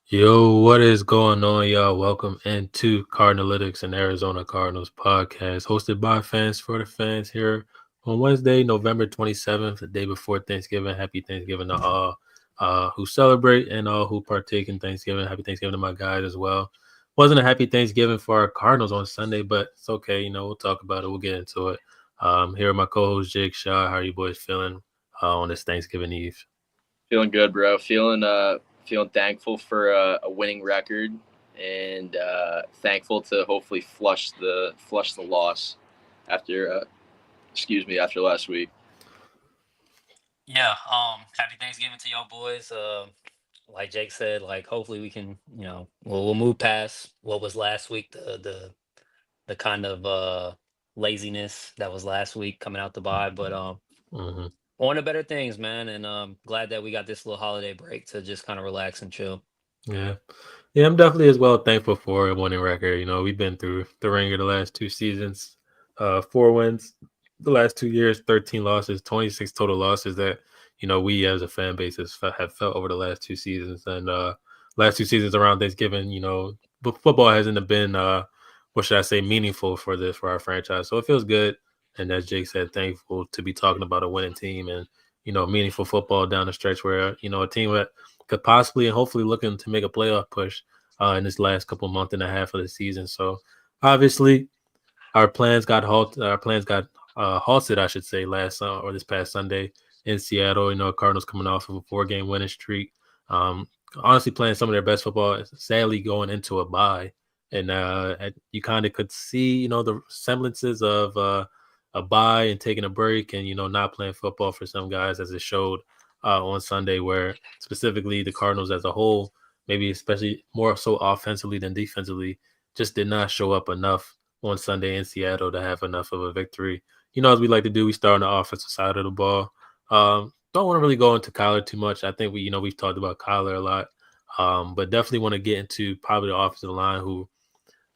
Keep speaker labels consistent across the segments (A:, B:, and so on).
A: Yo, what is going on, y'all? Welcome into Cardinalytics and Arizona Cardinals podcast, hosted by fans for the fans here on Wednesday, November 27th, the day before Thanksgiving. Happy Thanksgiving to all who celebrate and all who partake in Thanksgiving. Happy Thanksgiving to my guys as well. Wasn't a happy Thanksgiving for our Cardinals on Sunday, but it's okay. We'll talk about it. We'll get into it. Here are my co-host Jake Shaw. How are you boys feeling on this Thanksgiving Eve?
B: Feeling good, bro. Feeling thankful for a winning record, and thankful to hopefully flush the loss after after last week.
C: Yeah, happy Thanksgiving to y'all boys. Like Jake said, like hopefully we can, we'll move past what was last week, the kind of laziness that was last week coming out the bye, but
A: Mhm.
C: on to better things, man. And glad that we got this little holiday break to just kind of relax and chill.
A: Yeah. Yeah, I'm definitely as well thankful for a winning record. We've been through the ringer the last two seasons, 4 wins the last 2 years, 13 losses, 26 total losses that, we as a fan base have felt over the last two seasons. And last two seasons around Thanksgiving, but football hasn't been, what should I say, meaningful for our franchise. So it feels good. And as Jake said, thankful to be talking about a winning team and, meaningful football down the stretch where, a team that could possibly and hopefully looking to make a playoff push in this last couple month and a half of the season. So obviously our plans got halted, I should say, last or this past Sunday in Seattle. Cardinals coming off of a 4-game winning streak. Um, Honestly playing some of their best football, sadly going into a bye. And you kind of could see, the semblances of a bye and taking a break and, not playing football for some guys as it showed on Sunday, where specifically the Cardinals as a whole, maybe especially more so offensively than defensively, just did not show up enough on Sunday in Seattle to have enough of a victory. As we like to do, we start on the offensive side of the ball. Don't want to really go into Kyler too much. I think we've talked about Kyler a lot, but definitely want to get into probably the offensive line, who,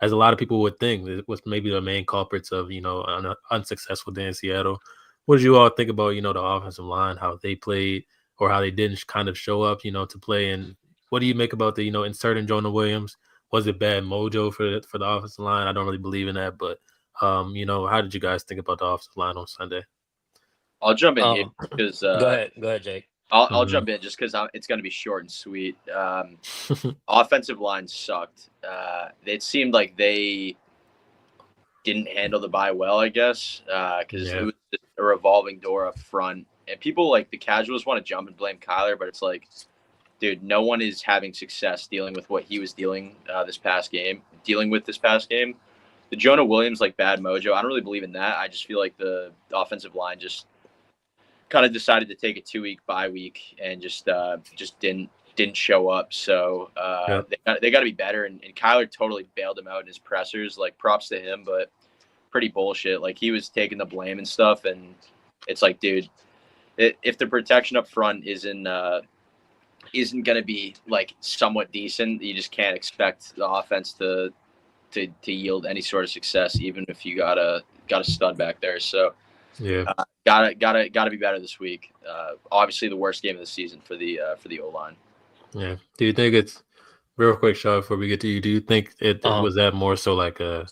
A: as a lot of people would think, was maybe the main culprits of an unsuccessful day in Seattle. What did you all think about the offensive line, how they played or how they didn't kind of show up to play? And what do you make about the inserting Jonah Williams? Was it bad mojo for the offensive line? I don't really believe in that, but how did you guys think about the offensive line on Sunday?
B: I'll jump in here
C: Um,
B: because
C: go ahead, Jake.
B: I'll
A: Mhm.
B: jump in just because it's going to be short and sweet. Offensive line sucked. It seemed like they didn't handle the bye well, I guess, because it
A: Yeah.
B: was just a revolving door up front. And people like the casuals want to jump and blame Kyler, but it's like, dude, no one is having success dealing with what he was dealing with this past game. The Jonah Williams like bad mojo. I don't really believe in that. I just feel like the offensive line just kind of decided to take a 2 week bye week and just didn't show up. So
A: Yep.
B: they got to be better. And Kyler totally bailed him out in his pressers. Like props to him, but pretty bullshit. Like he was taking the blame and stuff, and it's like, dude, if the protection up front isn't going to be like somewhat decent, you just can't expect the offense to yield any sort of success, even if you got a stud back there. So
A: Yeah.
B: gotta be better this week. Obviously, the worst game of the season for the O line.
A: Yeah. Do you think it's real quick, Shaw, before we get to you? Do you think it
C: Um,
A: was that more so like a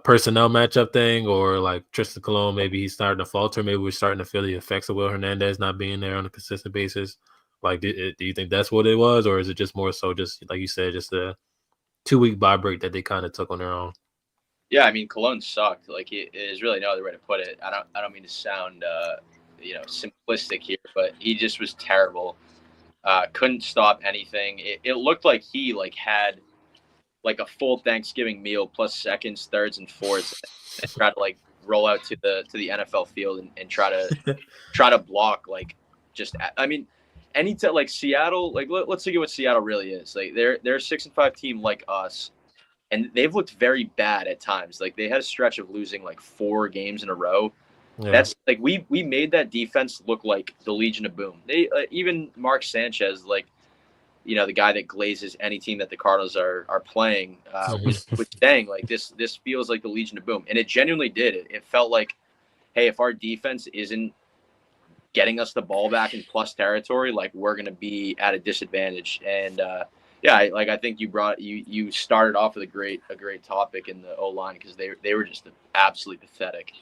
A: personnel matchup thing, or like Tristan Colon, maybe he's starting to falter. Maybe we're starting to feel the effects of Will Hernandez not being there on a consistent basis. Like, do you think that's what it was, or is it just more so just like you said, just a 2 week bye break that they kind of took on their own?
B: Yeah, I mean Cologne sucked. Like there's really no other way to put it. I don't mean to sound simplistic here, but he just was terrible. Couldn't stop anything. It looked like he like had like a full Thanksgiving meal plus seconds, thirds, and fourths, and try to like roll out to the NFL field and try to block like just. I mean, any time like Seattle, like let's look at what Seattle really is. Like they're a 6-5 team like us, and they've looked very bad at times. Like they had a stretch of losing like 4 games in a row.
A: Yeah.
B: That's like we made that defense look like the Legion of Boom. They even Mark Sanchez, like the guy that glazes any team that the Cardinals are playing, was saying like this feels like the Legion of Boom, and it genuinely did. It felt like, hey, if our defense isn't getting us the ball back in plus territory, like we're gonna be at a disadvantage. And Yeah, I think you started off with a great topic in the O line because they were just absolutely pathetic.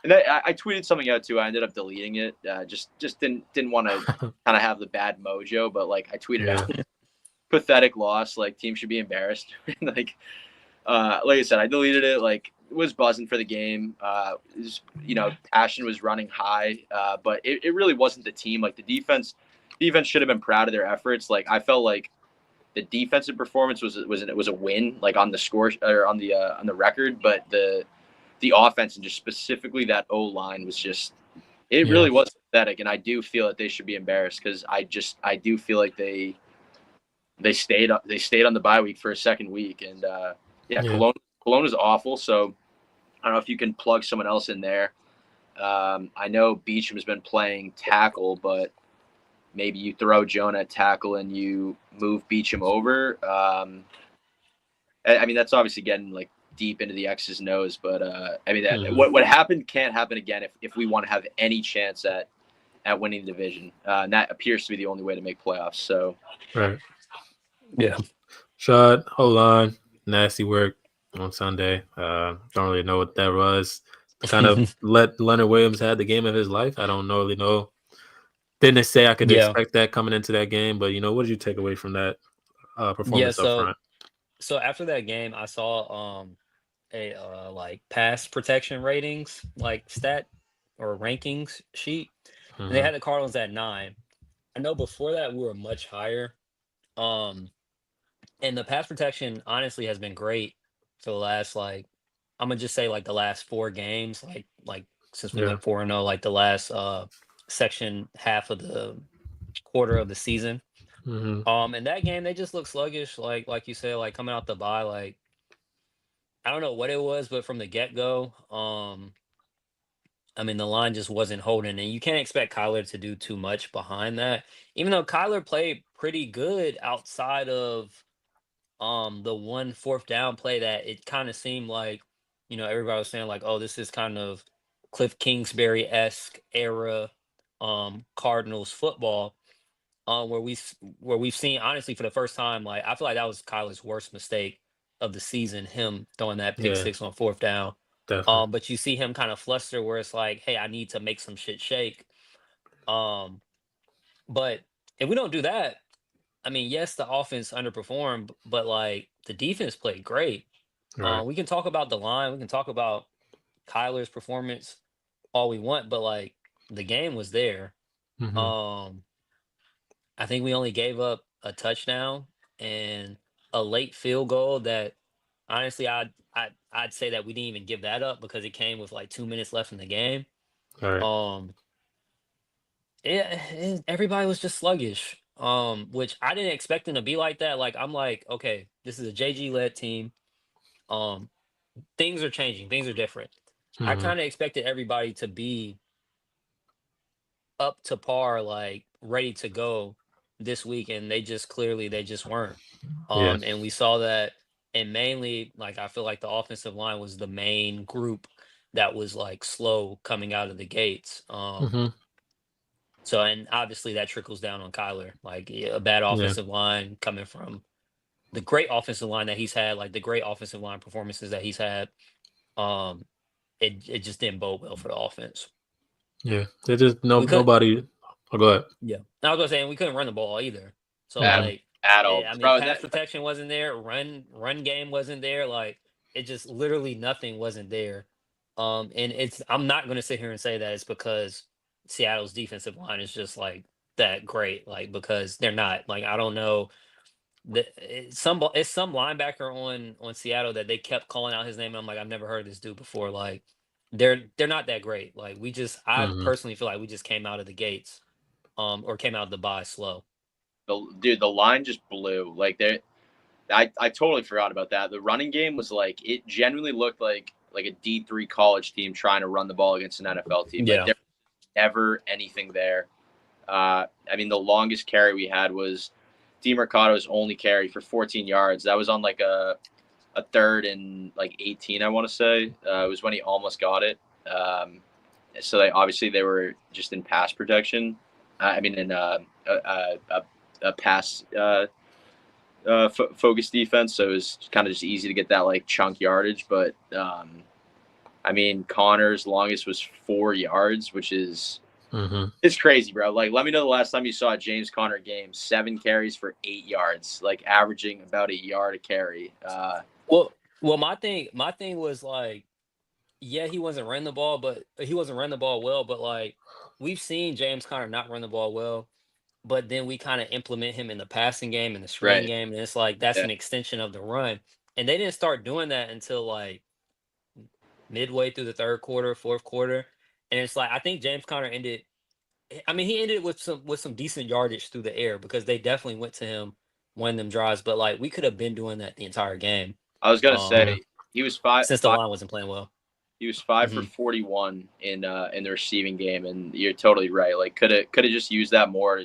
B: And I tweeted something out too. I ended up deleting it. Just didn't want to kind of have the bad mojo, but like I tweeted
A: Yeah.
B: out pathetic loss. Like team should be embarrassed. Like I said, I deleted it. Like was buzzing for the game. Passion was running high, but it really wasn't the team. Like the defense should have been proud of their efforts. Like I felt like the defensive performance was a win, like on the score or on the record, but the offense and just specifically that O line was just it
A: Yeah.
B: really was pathetic, and I do feel that they should be embarrassed because I do feel like they stayed on the bye week for a second week, and yeah,
A: Yeah.
B: Cologne is awful. So I don't know if you can plug someone else in there. I know Beecham has been playing tackle, but maybe you throw Jonah at tackle and you move Beecham over. I mean, that's obviously getting like deep into the X's and O's, but I mean, what happened can't happen again if we want to have any chance at winning the division. And that appears to be the only way to make playoffs. So,
A: Right.
C: Yeah.
A: Shot, hold on. Nasty work on Sunday. Don't really know what that was. Kind of let Leonard Williams had the game of his life. I don't really know. Didn't say I could
C: Yeah.
A: expect that coming into that game, but what did you take away from that
C: Yeah.
A: performance up front?
C: So after that game, I saw a like pass protection ratings like stat or rankings sheet, and they
A: Mm-hmm.
C: had the Cardinals at 9. I know before that we were much higher. Um, and the pass protection honestly has been great for the last like I'm gonna just say like the last 4 games, like since we
A: Yeah.
C: went 4-0, like the last section half of the quarter of the season.
A: Mm-hmm.
C: In that game they just looked sluggish, like you said, like coming out the bye, like I don't know what it was, but from the get go, I mean, the line just wasn't holding, and you can't expect Kyler to do too much behind that. Even though Kyler played pretty good outside of the one fourth down play that it kind of seemed like, everybody was saying like, oh, this is kind of Cliff Kingsbury-esque era Cardinals football, where we've seen honestly for the first time, like I feel like that was Kyler's worst mistake of the season, him throwing that pick
A: Yeah,
C: six on fourth down.
A: definitely.
C: But you see him kind of fluster where it's like, hey, I need to make some shit shake. Um, but if we don't do that, I mean, yes, the offense underperformed, but like the defense played great.
A: Right.
C: We can talk about the line, we can talk about Kyler's performance all we want, but like the game was there.
A: Mm-hmm.
C: Um, I think we only gave up a touchdown and a late field goal that honestly I'd say that we didn't even give that up because it came with like 2 minutes left in the game.
A: All right.
C: Um, everybody was just sluggish. Which I didn't expect them to be like that. Like I'm like, okay, this is a JG led team. Um, things are changing, things are different. I
A: Mm-hmm.
C: kind of expected everybody to be up to par, like ready to go this week, and they just weren't.
A: Yeah.
C: And we saw that, and mainly, like I feel like the offensive line was the main group that was like slow coming out of the gates.
A: Mm-hmm.
C: So, and obviously that trickles down on Kyler, like a bad
A: Yeah.
C: offensive line coming from the great offensive line that he's had, like the great offensive line performances that he's had. Um, it just didn't bode well for the offense.
A: Yeah. They just
C: We could,
A: nobody. Oh, go ahead.
C: yeah. I was gonna say, and we couldn't run the ball either. So
B: at,
A: Mm-hmm.
C: like,
B: at all,
C: I mean,
B: bro.
C: pass protection wasn't there, run game wasn't there. Like, it just literally nothing wasn't there. And I'm not gonna sit here and say that it's because Seattle's defensive line is just like that great, like because they're not. Like, I don't know. It's some linebacker on Seattle that they kept calling out his name, and I'm like, I've never heard this dude before. Like, they're not that great. Like, I
A: Mm-hmm.
C: personally feel like we just came out of the gates, or came out of the bye slow.
B: The line just blew. Like I totally forgot about that. The running game was like it genuinely looked like a D3 college team trying to run the ball against an NFL team. Like
C: Yeah.
B: there was never anything there. I mean, the longest carry we had was DeMercado's only carry for 14 yards. That was on like a third and like 18, I want to say. It was when he almost got it. So they were just in pass protection. I mean, in a pass focus defense, so it was kind of just easy to get that like chunk yardage. But I mean, Connor's longest was 4 yards, which is it's crazy, bro. Like, let me know the last time you saw a James Conner game. 7 carries for 8 yards, like averaging about a yard a carry.
C: Well, my thing was like, yeah, he wasn't running the ball, but he wasn't running the ball well. But like, we've seen James Conner not run the ball well, but then we kind of implement him in the passing game and the screen
B: Right.
C: game, and it's like that's
B: Yeah.
C: an extension of the run. And they didn't start doing that until like midway through the third quarter, fourth quarter, and it's like I think James Conner ended. I mean, he ended with some decent yardage through the air because they definitely went to him one them drives. But like we could have been doing that the entire game.
B: I was gonna
C: Um,
B: say he was five
C: since the
B: five
C: line wasn't playing well.
B: he was 5 for
C: Hmm
B: 41 in the receiving game, and you're totally right. Like, could have just used that more.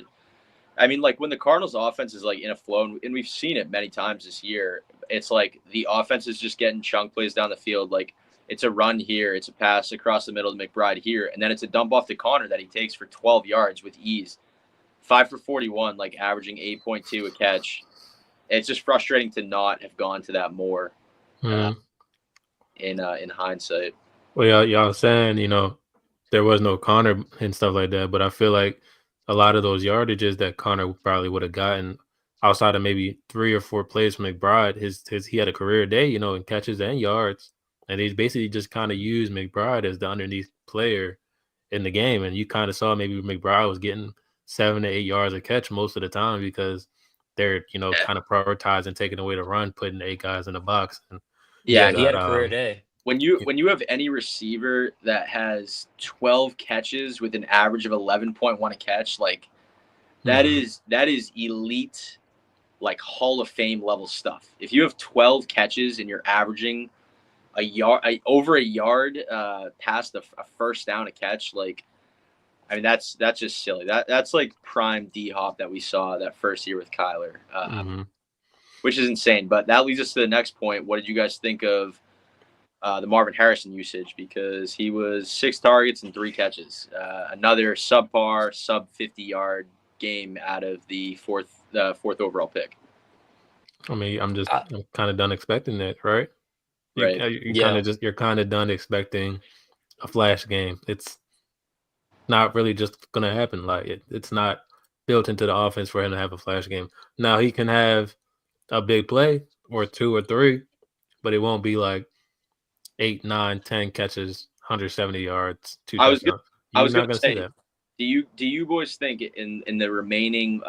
B: I mean, like when the Cardinals' offense is like in a flow, and we've seen it many times this year. It's like the offense is just getting chunk plays down the field. Like, it's a run here, it's a pass across the middle to McBride here, and then it's a dump off to Connor that he takes for 12 yards with ease. 5 for 41, like averaging 8.2 a catch. It's just frustrating to not have gone to that more in hindsight.
A: Well, y'all saying, there was no Connor and stuff like that, but I feel like a lot of those yardages that Connor probably would have gotten outside of maybe 3 or 4 plays from McBride, his he had a career day, in catches and yards, and he's basically just kind of used McBride as the underneath player in the game, and you kind of saw maybe McBride was getting 7 to 8 yards a catch most of the time because they're kind of prioritizing taking away the run, putting 8 guys in the box, and
B: Yeah,
C: Yeah,
B: I
C: he
B: mean,
C: had a career day.
B: when you have any receiver that has 12 catches with an average of 11.1 a catch, like that is elite, like Hall of Fame level stuff. If you have 12 catches and you're averaging over a yard past a first down a catch, like I mean that's just silly. That's like prime D Hop that we saw that first year with Kyler, which is insane. But that leads us to the next point. What did you guys think of the Marvin Harrison usage? Because he was 6 targets and 3 catches. Another subpar, sub 50-yard game out of the fourth overall pick.
A: I mean, I'm
C: I,
A: kind of done expecting that, right?
B: Right.
C: yeah,
A: You're kind of done expecting a flash game. It's not really just gonna happen. Like it's not built into the offense for him to have a flash game. Now he can have a big play or 2 or 3, but it won't be like 8, 9, 10 catches, 170 yards, 2
B: I was gonna,
A: touchdowns.
B: I
A: You're
B: was gonna
A: not gonna see
B: say,
A: that.
B: do you boys think in the remaining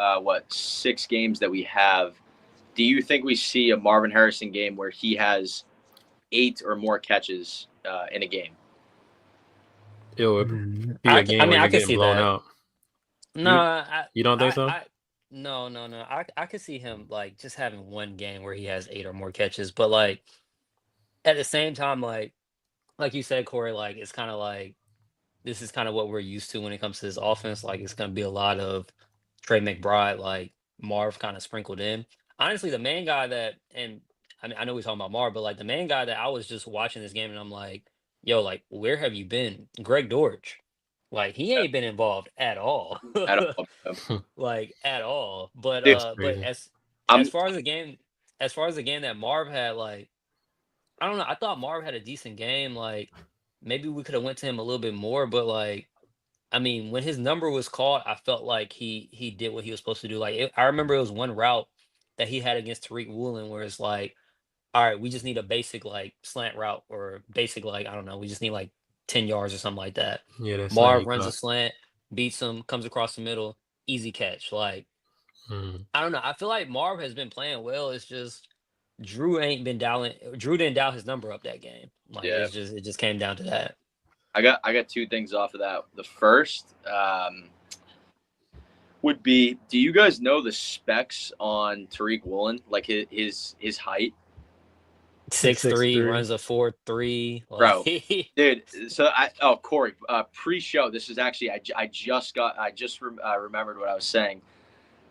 B: 6 games that we have, do you think we see a Marvin Harrison game where he has 8 or more catches in a game?
A: It would be a
C: I
A: game where
C: mean, I
A: you're
C: can
A: getting
C: see
A: blown
C: that.
A: out.
C: No,
A: You you don't think so?
C: no. I could see him like just having one game where he has 8 or more catches, but like at the same time, like you said, Corey, like it's kind of like this is kind of what we're used to when it comes to this offense. Like it's going to be a lot of Trey McBride, like Marv kind of sprinkled in. Honestly, the main guy that, and I mean, I know we're talking about Marv, but like the main guy that I was just watching this game and I'm like, yo, like, where have you been? Greg Dortch. Like, he ain't been involved at all.
B: At all.
C: Like, at all. But,
B: Dude,
A: That's
C: but
A: crazy.
C: as
B: I'm
C: far as the game, as far as the game that Marv had, like, I don't know. I thought Marv had a decent game. Like, maybe we could have went to him a little bit more, but like, I mean, when his number was called, I felt like he did what he was supposed to do. Like I remember it was one route that he had against Tariq Woolen where it's like, all right, we just need a basic like slant route or basic like I don't know, we just need like 10 yards or something like that.
A: Yeah, that's slant
C: Marv
A: he
C: runs a
A: caught.
C: slant, beats him, comes across the middle, easy catch. Like
A: Mhm.
C: I don't know. I feel like Marv has been playing well. It's just Drew ain't been dialing. Drew didn't dial his number up that game. Like
B: yeah.
C: it just came down to that.
B: I got 2 things off of that. The first would be, do you guys know the specs on Tariq Woolen, like his height?
A: He's
C: Six
A: six
C: three
A: three.
C: runs a 4.3.
B: Bro,
C: Like
B: dude. So Corey, pre-show. This is actually I just remembered what I was saying.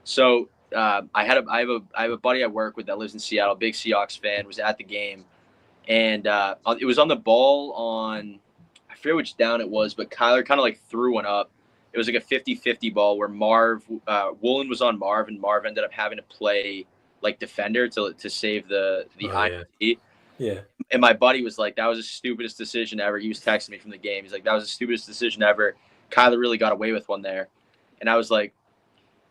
B: So I have a buddy I work with that lives in Seattle, big Seahawks fan, was at the game, and it was on the ball on, I forget which down it was, but Kyler kind of like threw one up. It was like a 50-50 ball where Woolen was on Marv, and Marv ended up having to play like defender to save the
A: Oh yeah,
B: INT.
A: yeah.
B: And my buddy was like, that was the stupidest decision ever. He was texting me from the game. He's like, that was the stupidest decision ever. Kyler really got away with one there. And I was like,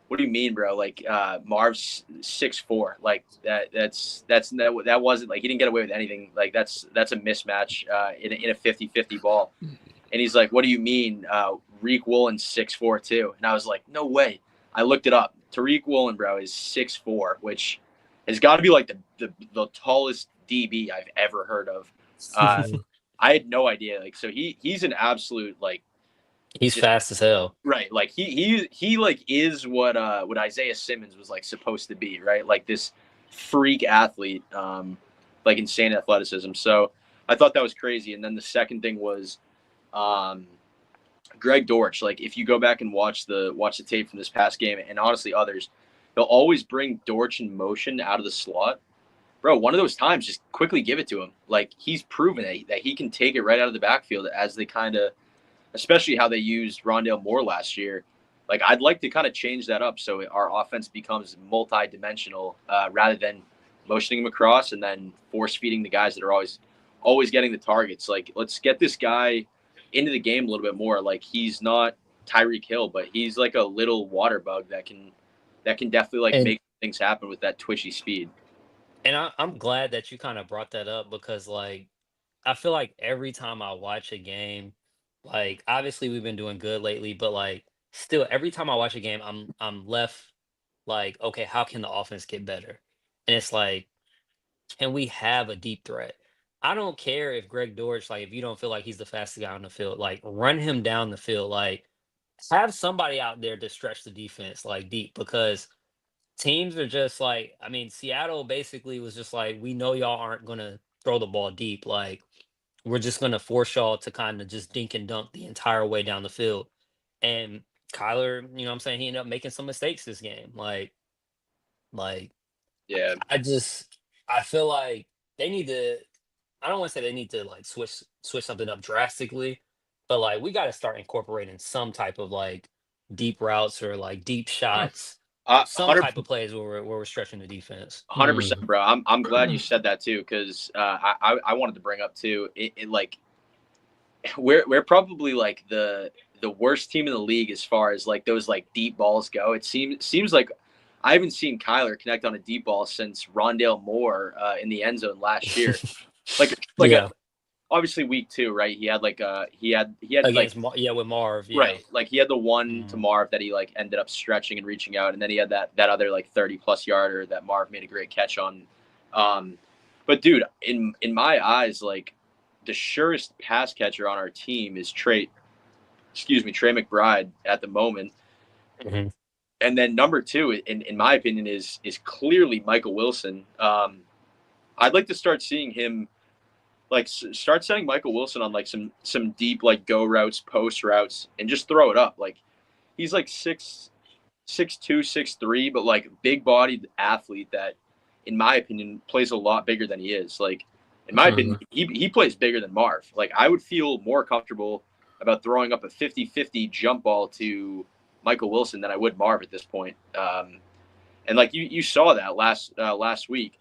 B: what do you mean, bro? Like Marv's 6'4". Like that wasn't like he didn't get away with anything. Like that's a mismatch in a 50-50 ball. And he's like, what do you mean? Tariq Woolen's 6'4" too. And I was like, no way. I looked it up. Tariq Woolen, bro, is 6'4", which has got to be like the tallest DB I've ever heard of. I had no idea. Like, so he's an absolute like
C: He's
B: just
C: fast as hell.
B: right. Like he like is what Isaiah Simmons was like supposed to be, right? Like this freak athlete, like insane athleticism. So I thought that was crazy. And then the second thing was Greg Dortch. Like if you go back and watch the tape from this past game, and honestly others, they'll always bring Dortch in motion out of the slot. Bro, one of those times, just quickly give it to him. Like he's proven that he can take it right out of the backfield as they kind of, especially how they used Rondale Moore last year. Like I'd like to kind of change that up so our offense becomes multi-dimensional rather than motioning him across and then force feeding the guys that are always getting the targets. Like let's get this guy into the game a little bit more. Like he's not Tyreek Hill, but he's like a little water bug that can definitely like
C: And
B: make things happen with that twitchy speed.
C: I'm glad that you kind of brought that up because like I feel like every time I watch a game, like obviously we've been doing good lately, but like still every time I watch a game, I'm left like, okay, how can the offense get better? And it's like, can we have a deep threat? I don't care if Greg Dortch, like if you don't feel like he's the fastest guy on the field, like run him down the field, like have somebody out there to stretch the defense like deep because teams are just like, I mean, Seattle basically was just like, we know y'all aren't gonna throw the ball deep. Like, we're just gonna force y'all to kind of just dink and dunk the entire way down the field. And Kyler, you know what I'm saying, he ended up making some mistakes this game. Like
B: Yeah.
C: I feel like they need to I don't want to say they need to like switch something up drastically, but like we got to start incorporating some type of like deep routes or like deep shots, some
B: 100
C: type of plays where we're stretching the defense.
B: 100%, bro. I'm glad you said that too, because I wanted to bring up too. It like we're probably like the worst team in the league as far as like those like deep balls go. It seems like I haven't seen Kyler connect on a deep ball since Rondale Moore in the end zone last year. Like a
C: Yeah,
B: obviously week 2, right? He had like he had like
C: against yeah with Marv, yeah.
B: right, like he had the one to
C: Mhm.
B: Marv that he like ended up stretching and reaching out, and then he had that other like 30+ yarder that Marv made a great catch on. But dude, in my eyes, like the surest pass catcher on our team is Trey McBride at the moment.
C: Mhm.
B: And then number 2, in my opinion, is clearly Michael Wilson. I'd like to start seeing him like start setting Michael Wilson on like some deep like go routes, post routes, and just throw it up. Like he's like 6'2", 6'3", but like big bodied athlete that, in my opinion, plays a lot bigger than he is. Like in my opinion, he plays bigger than Marv. Like I would feel more comfortable about throwing up a 50-50 jump ball to Michael Wilson than I would Marv at this point. And like you saw that last week.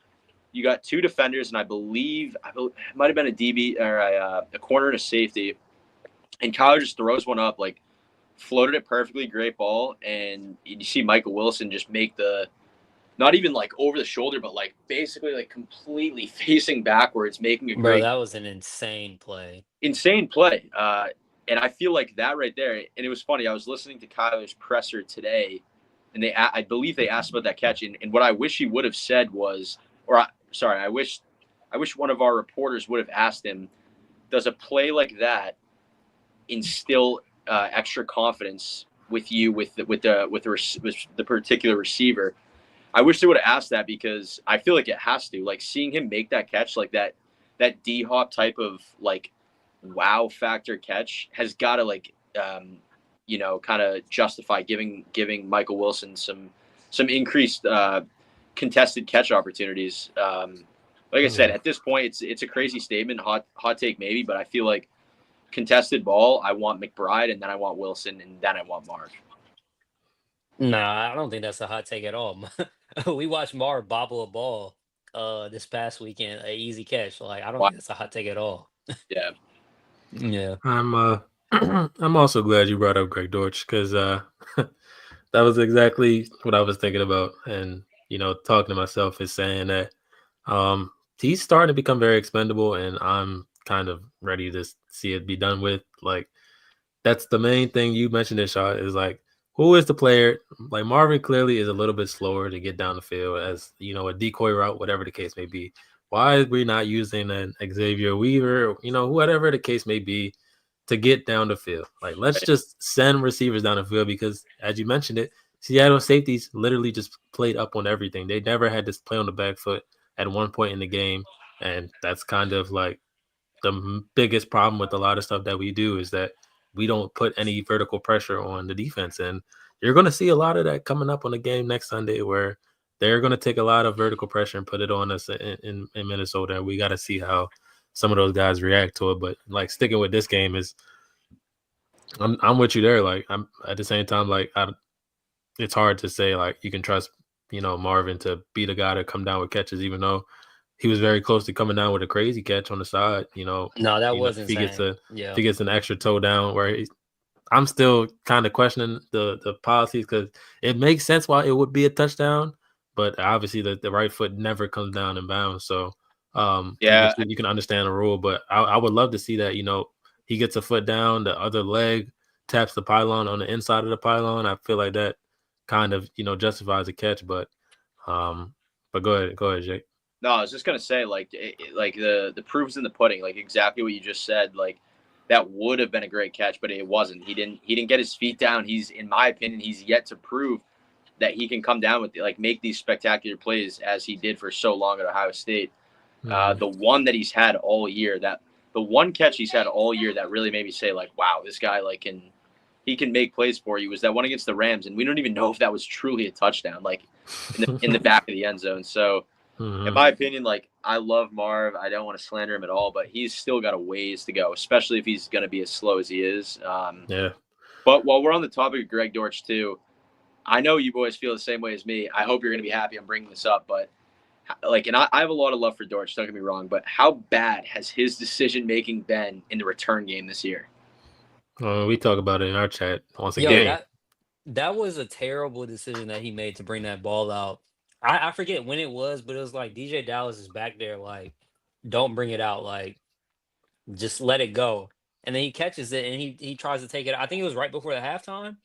B: You got 2 defenders, and I believe it might have been a DB or a corner and a safety. And Kyler just throws one up, like floated it perfectly, great ball. And you see Michael Wilson just make the, not even like over the shoulder, but like basically like completely facing backwards, making a
C: Bro,
B: great,
C: that was an insane play.
B: insane play. And I feel like that right there. And it was funny. I was listening to Kyler's presser today, and I believe they asked about that catch. And what I wish he would have said was, I wish one of our reporters would have asked him, does a play like that instill extra confidence with you with the particular receiver? I wish they would have asked that, because I feel like it has to. Like seeing him make that catch, like that D hop type of like wow factor catch has got to like kind of justify giving Michael Wilson some increased contested catch opportunities. Like I said, at this point, it's a crazy statement, hot take maybe, but I feel like contested ball, I want McBride, and then I want Wilson, and then I want Marv.
C: Nah, I don't think that's a hot take at all. We watched Mar bobble a ball this past weekend, a easy catch. Like I don't
B: Wow.
C: think that's a hot take at all.
B: Yeah.
C: Yeah.
A: I'm I'm also glad you brought up Greg Dortch because that was exactly what I was thinking about, and talking to myself is saying that he's starting to become very expendable, and I'm kind of ready to see it be done with. Like that's the main thing you mentioned in shot is like who is the player? Like Marvin clearly is a little bit slower to get down the field as a decoy route, whatever the case may be. Why are we not using an Xavier Weaver, whatever the case may be, to get down the field? Like let's just send receivers down the field because as you mentioned it, Seattle safeties literally just played up on everything. They never had this play on the back foot at one point in the game. And that's kind of like the biggest problem with a lot of stuff that we do is that we don't put any vertical pressure on the defense. And you're going to see a lot of that coming up on the game next Sunday where they're going to take a lot of vertical pressure and put it on us in Minnesota. And we got to see how some of those guys react to it. But like sticking with this game is I'm with you there. Like I'm at the same time, like it's hard to say like you can trust, Marvin to be the guy to come down with catches, even though he was very close to coming down with a crazy catch on the side.
C: No, that was
A: If he gets
C: insane.
A: if
C: Yeah.
A: he gets an extra toe down, I'm still kind of questioning the policies because it makes sense why it would be a touchdown, but obviously the right foot never comes down in bounds. So
B: Yeah.
A: you can understand the rule, but I would love to see that. He gets a foot down, the other leg taps the pylon on the inside of the pylon. I feel like that kind of justifies a catch, but go ahead, Jake.
B: No, I was just gonna say, like, like the proof's in the pudding. Like exactly what you just said. Like that would have been a great catch, but it wasn't. He didn't get his feet down. In my opinion, he's yet to prove that he can come down with like make these spectacular plays as he did for so long at Ohio State.
A: Mhm.
B: The one that he's had all year, the one catch he's had all year that really made me say like, wow, this guy like he can make plays for you was that one against the Rams, and we don't even know if that was truly a touchdown, like in the back of the end zone. So in
A: Mhm.
B: my opinion, like I love Marv. I don't want to slander him at all, but he's still got a ways to go, especially if he's going to be as slow as he is.
A: Yeah.
B: But while we're on the topic of Greg Dortch too, I know you boys feel the same way as me. I hope you're going to be happy I'm bringing this up, but like, and I have a lot of love for Dortch. Don't get me wrong, but how bad has his decision making been in the return game this year?
A: We talk about it in our chat once a
C: Yo,
B: Dude,
A: game.
C: that was a terrible decision that he made to bring that ball out. I forget when it was, but it was like DJ Dallas is back there, like, don't bring it out, like, just let it go. And then he catches it and he tries to take it. I think it was right before the halftime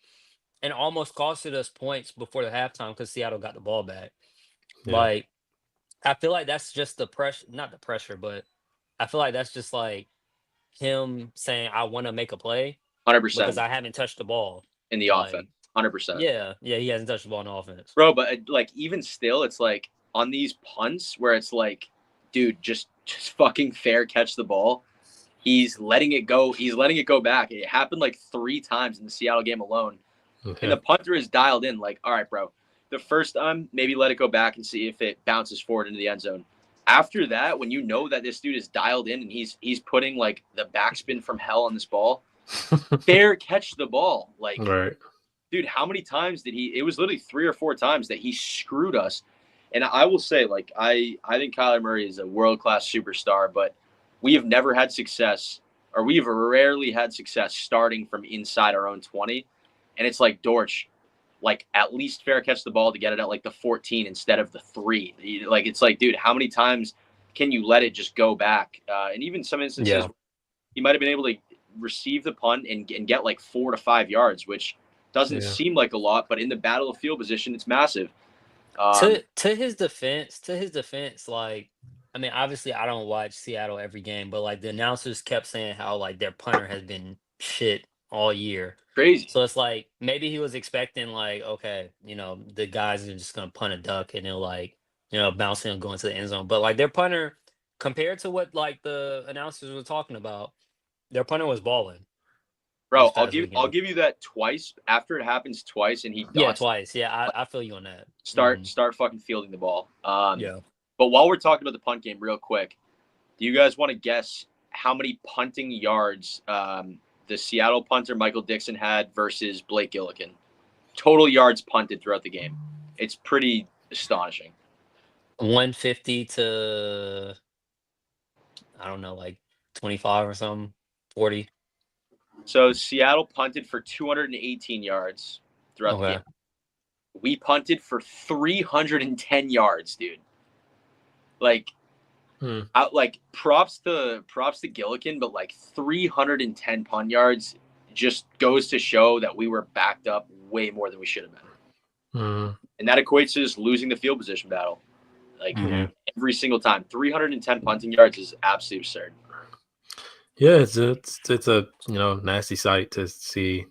C: and almost costed us points before the halftime because Seattle got the ball back.
A: Yeah.
C: Like, I feel like that's just the pressure, not the pressure, but I feel like that's just like him saying, I want to make a play because
B: 100%
C: I haven't touched the ball.
B: in the offense,
C: Like,
B: 100%.
C: yeah, yeah, he hasn't touched the ball in offense.
B: Bro, but like even still, it's like on these punts where it's like, dude, just fucking fair catch the ball. He's letting it go. He's letting it go back. It happened like 3 times in the Seattle game alone. And
A: Okay.
B: the punter is dialed in, like, all right, bro. The first time, maybe let it go back and see if it bounces forward into the end zone. After that, when you know that this dude is dialed in and he's putting like the backspin from hell on this ball, fair catch the ball. Like,
A: Right.
B: dude, how many times did he? It was literally 3 or 4 times that he screwed us. And I will say, like, I think Kyler Murray is a world class superstar, but we have never had success, or we have rarely had success starting from inside our own 20. And it's like Dortch, like at least fair catch the ball to get it at like the 14 instead of the 3. Like it's like, dude, how many times can you let it just go back? And even some instances,
C: Yeah.
B: he might have been able to receive the punt and get like 4 to 5 yards, which doesn't
A: Yeah.
B: seem like a lot, but in the battle of field position, it's massive.
C: To his defense, like, I mean, obviously I don't watch Seattle every game, but like the announcers kept saying how like their punter has been shit all year.
B: Crazy,
C: So it's like maybe he was expecting like, okay, the guys are just gonna punt a duck and they'll like, bounce it and go into the end zone. But like their punter, compared to what like the announcers were talking about, their punter was balling
B: bro.
C: this
B: I'll
C: past
B: give
C: weekend.
B: you that twice. After it happens twice and he
C: Yeah,
B: dots,
C: twice. Yeah, I feel you on that.
B: start fucking fielding the ball.
C: Yeah.
B: But while we're talking about the punt game, real quick, do you guys want to guess how many punting yards the Seattle punter Michael Dixon had versus Blake Gillikin? total yards punted throughout the game. It's pretty astonishing.
C: 150 to, I don't know, like 25 or something, 40.
B: So Seattle punted for 218 yards throughout the
C: Okay.
B: game. We punted for 310 yards, dude. Like, props to Gillikin, but like 310 punt yards just goes to show that we were backed up way more than we should have been. And that equates to just losing the field position battle. Like every single time. 310 punting yards is absolutely absurd.
A: Yeah, it's a nasty sight to see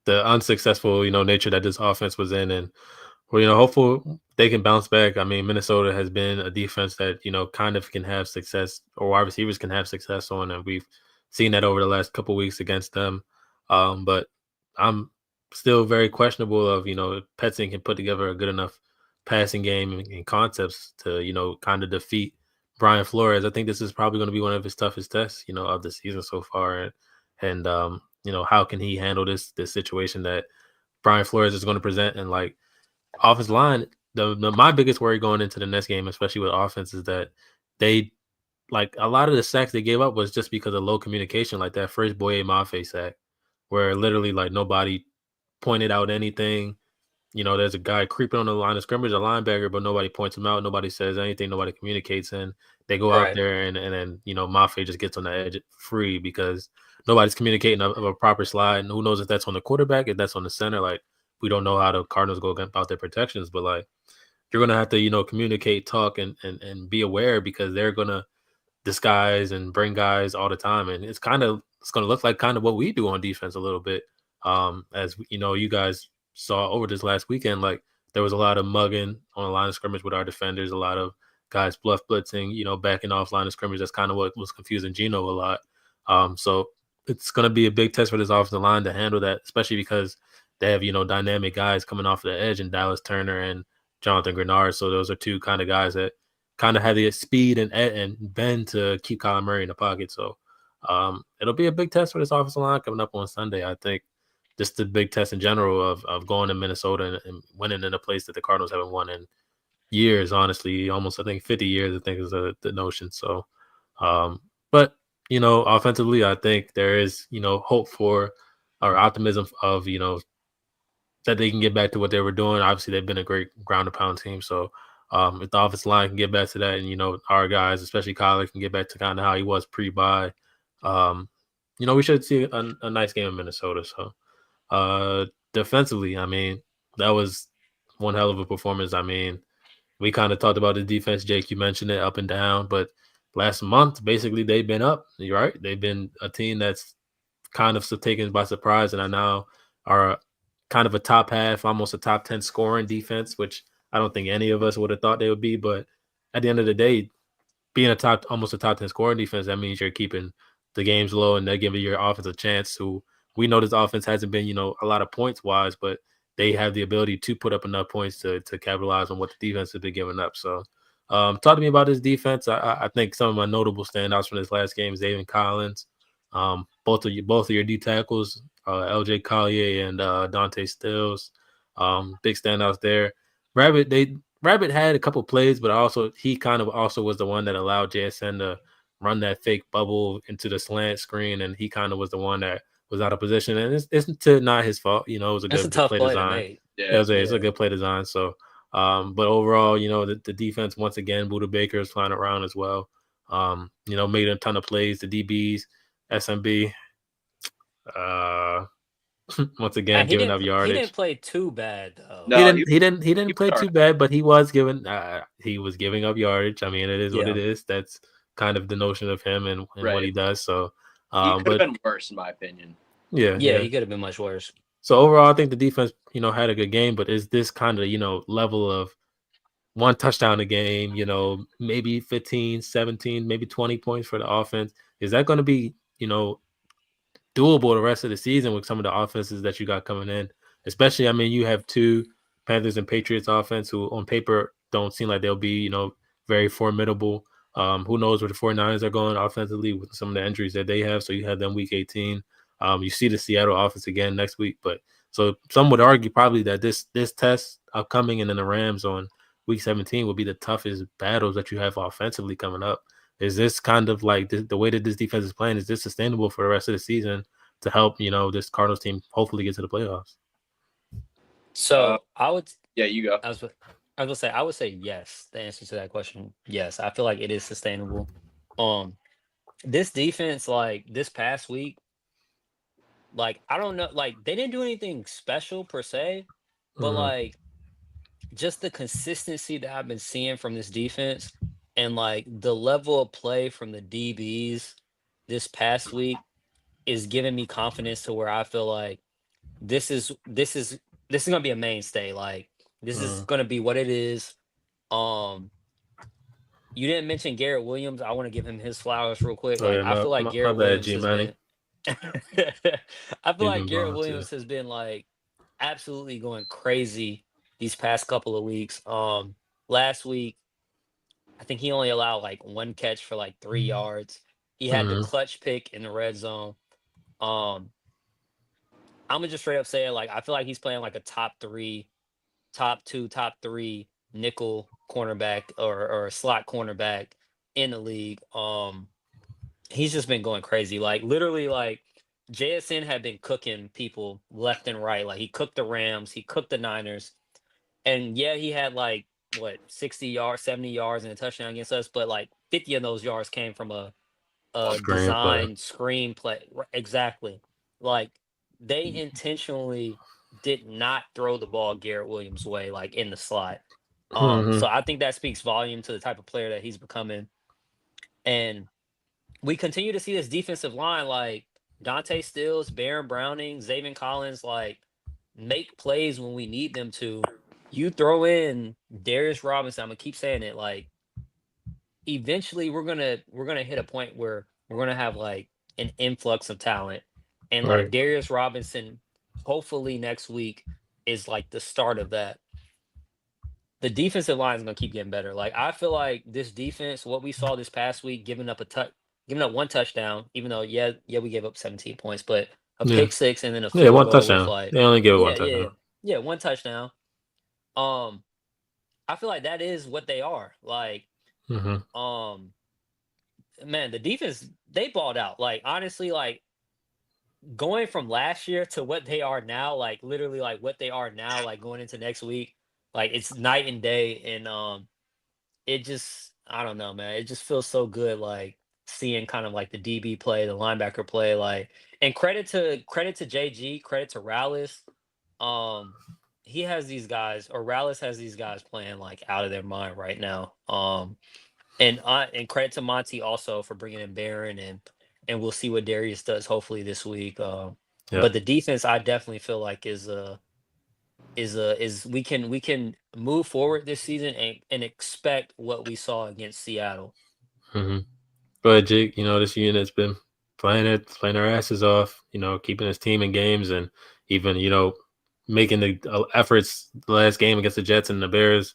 A: the unsuccessful nature that this offense was in, and hopeful they can bounce back. I mean, Minnesota has been a defense that kind of can have success, or wide receivers can have success on, and we've seen that over the last couple weeks against them. But I'm still very questionable of if Petzing can put together a good enough passing game and concepts to kind of defeat Brian Flores. I think this is probably going to be one of his toughest tests of the season so far, and how can he handle this situation that Brian Flores is going to present, and like offensive line. My biggest worry going into the next game, especially with offense, is that they like a lot of the sacks they gave up was just because of low communication, like that first Boye Mafe sack, where literally like nobody pointed out anything. There's a guy creeping on the line of scrimmage, a linebacker, but nobody points him out. Nobody says anything. Nobody communicates. And they go out there and then, Mafe just gets on the edge free because nobody's communicating of a proper slide. And who knows if that's on the quarterback, if that's on the center. Like, we don't know how the Cardinals go about their protections, but like, you're going to have to, communicate, talk, and be aware because they're going to disguise and bring guys all the time. And it's going to look like kind of what we do on defense a little bit. As you guys saw over this last weekend, like there was a lot of mugging on the line of scrimmage with our defenders, a lot of guys bluff blitzing, backing off line of scrimmage. That's kind of what was confusing Geno a lot. So it's going to be a big test for this offensive line to handle that, especially because they have, dynamic guys coming off the edge in Dallas Turner and Jonathan Grenard. So those are two kind of guys that kind of have the speed and bend to keep Kyler Murray in the pocket. So it'll be a big test for this offensive line coming up on Sunday, I think. Just the big test in general of going to Minnesota and winning in a place that the Cardinals haven't won in years, honestly. Almost, I think, 50 years, I think is the notion. So, but, offensively, I think there is, hope for or optimism of, that they can get back to what they were doing. Obviously, they've been a great ground and pound team. So, if the offensive line can get back to that and, our guys, especially Kyler, can get back to kind of how he was pre-bye, we should see a nice game in Minnesota. So, defensively, I mean, that was one hell of a performance. I mean, we kind of talked about the defense, Jake. You mentioned it up and down, but last month, basically, they've been up. You're right. They've been a team that's kind of taken by surprise, and I now are kind of a top half, almost a top 10 scoring defense, which I don't think any of us would have thought they would be. But at the end of the day, being almost a top 10 scoring defense, that means you're keeping the games low and they're giving your offense a chance to. We know this offense hasn't been, a lot of points wise, but they have the ability to put up enough points to capitalize on what the defense has been giving up. So, talk to me about this defense. I think some of my notable standouts from this last game is David Collins. Both of your D tackles, LJ Collier and Dante Stills, big standouts there. Rabbit had a couple plays, but he kind of also was the one that allowed JSN to run that fake bubble into the slant screen, and he kind of was the one that was out of position. And it's not his fault, it was a
C: That's a
A: good
C: tough
A: play
C: play to
A: design.
C: make.
B: Yeah,
A: It's a good play design. So, but overall, the defense once again, Buda Baker is flying around as well. Made a ton of plays. The DBs, SMB, once again giving up yardage.
C: He didn't play too bad though.
B: No,
A: he didn't play too bad, but he was giving up yardage. I mean, it is what it is. That's kind of the notion of him and what he does. So
B: he could have been worse, in my opinion.
C: Yeah, he could have been much worse.
A: So overall, I think the defense, had a good game, but is this kind of, level of one touchdown a game, maybe 15, 17, maybe 20 points for the offense? Is that going to be, doable the rest of the season with some of the offenses that you got coming in? Especially, I mean, you have two Panthers and Patriots offense who on paper don't seem like they'll be, very formidable. Who knows where the 49ers are going offensively with some of the injuries that they have. So you have them week 18. You see the Seattle offense again next week, but So some would argue probably that this test upcoming and then the Rams on week 17 will be the toughest battles that you have offensively coming up. Is this kind of like the way that this defense is playing? Is this sustainable for the rest of the season to help this Cardinals team hopefully get to the playoffs?
C: So
B: Yeah, you go.
C: I was gonna say I would say yes. The answer to that question, yes. I feel like it is sustainable. This defense, like this past week, like I don't know, like they didn't do anything special per se, but
A: Mm-hmm.
C: like just the consistency that I've been seeing from this defense and like the level of play from the DBs this past week is giving me confidence to where I feel like this is this is this is gonna be a mainstay. Like this is
A: Mm-hmm.
C: gonna be what it is. Um, you didn't mention Garrett Williams. I want to give him his flowers real quick.
A: Oh
C: Like
A: yeah,
C: I
A: my,
C: feel like
A: my, my
C: Garrett
A: bad,
C: Williams
A: G
C: has
A: Money.
C: been I feel
A: He's
C: like
A: been
C: Garrett
A: balling too.
C: Williams has been like absolutely going crazy these past couple of weeks. Last week I think he only allowed like one catch for like 3 yards. He had the
A: Mm-hmm.
C: clutch pick in the red zone. Um, I'm gonna just straight up say it, like I feel like he's playing like a top three, top two, top three nickel cornerback or a slot cornerback in the league. He's just been going crazy. Like literally, like JSN had been cooking people left and right. Like he cooked the Rams, he cooked the Niners, and yeah, he had like what 60 yards, 70 yards, and a touchdown against us. But like 50 of those yards came from a
A: Screenplay.
C: design screenplay. Exactly. Like they intentionally did not throw the ball Garrett Williams' way, like in the slot.
A: Mm-hmm.
C: So I think that speaks volume to the type of player that he's becoming. And we continue to see this defensive line like Dante Stills, Baron Browning, Zaven Collins, like make plays when we need them to. You throw in Darius Robinson, I'm gonna keep saying it, like eventually we're gonna hit a point where we're gonna have like an influx of talent. And like
A: Right.
C: Darius Robinson, hopefully next week is like the start of that. The defensive line is gonna keep getting better. Like I feel like this defense, what we saw this past week, giving up one touchdown, even though yeah, we gave up 17 points, but a
A: Yeah.
C: pick six and then a
A: Yeah.
C: field
A: One
C: goal with
A: touchdown.
C: like
A: They only give it one
C: yeah, yeah, yeah,
A: touchdown.
C: yeah, one touchdown. Um, I feel like that is what they are. Like,
A: Mm-hmm.
C: um, man, the defense they balled out. Like honestly, like going from last year to what they are now, like literally like what they are now, like going into next week, like it's night and day. And it just I don't know, man. It just feels so good, like seeing kind of like the DB play, the linebacker play, like and credit to JG, credit to Rallis. Um, he has these guys, or Rallis has these guys playing like out of their mind right now. And credit to Monty also for bringing in Barron and we'll see what Darius does hopefully this week.
A: Yeah.
C: But the defense I definitely feel like is we can move forward this season and expect what we saw against Seattle.
A: Mm-hmm. But Jake, this unit's been playing their asses off. Keeping his team in games and even making the efforts the last game against the Jets and the Bears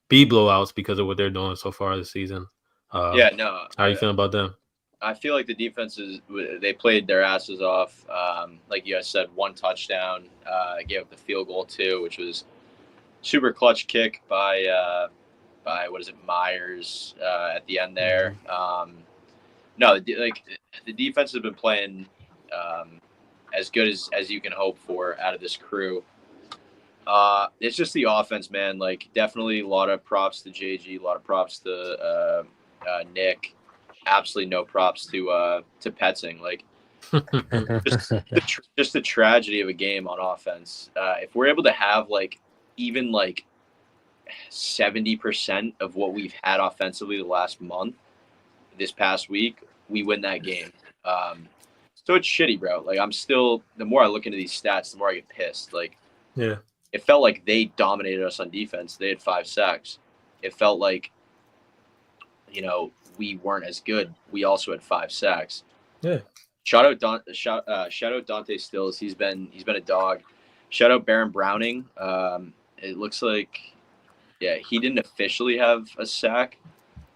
A: be blowouts because of what they're doing so far this season.
B: Yeah, no,
A: How are you feeling about them?
B: I feel like the defenses they played their asses off. Like you guys said, one touchdown, gave up the field goal too, which was super clutch kick by what is it Myers at the end there. No, like the defense has been playing as good as you can hope for out of this crew. It's just the offense, man. Like definitely a lot of props to JG, a lot of props to Nick. Absolutely no props to Petzing. Like just the tragedy of a game on offense. If we're able to have like even like 70% of what we've had offensively the last month, this past week, we win that game. So it's shitty, bro. Like I'm still. The more I look into these stats, the more I get pissed. Like
A: Yeah.
B: it felt like they dominated us on defense. They had 5 sacks. It felt like we weren't as good. We also had 5 sacks.
A: Yeah.
B: Shout out Dante Stills. He's been a dog. Shout out Baron Browning. It looks like he didn't officially have a sack,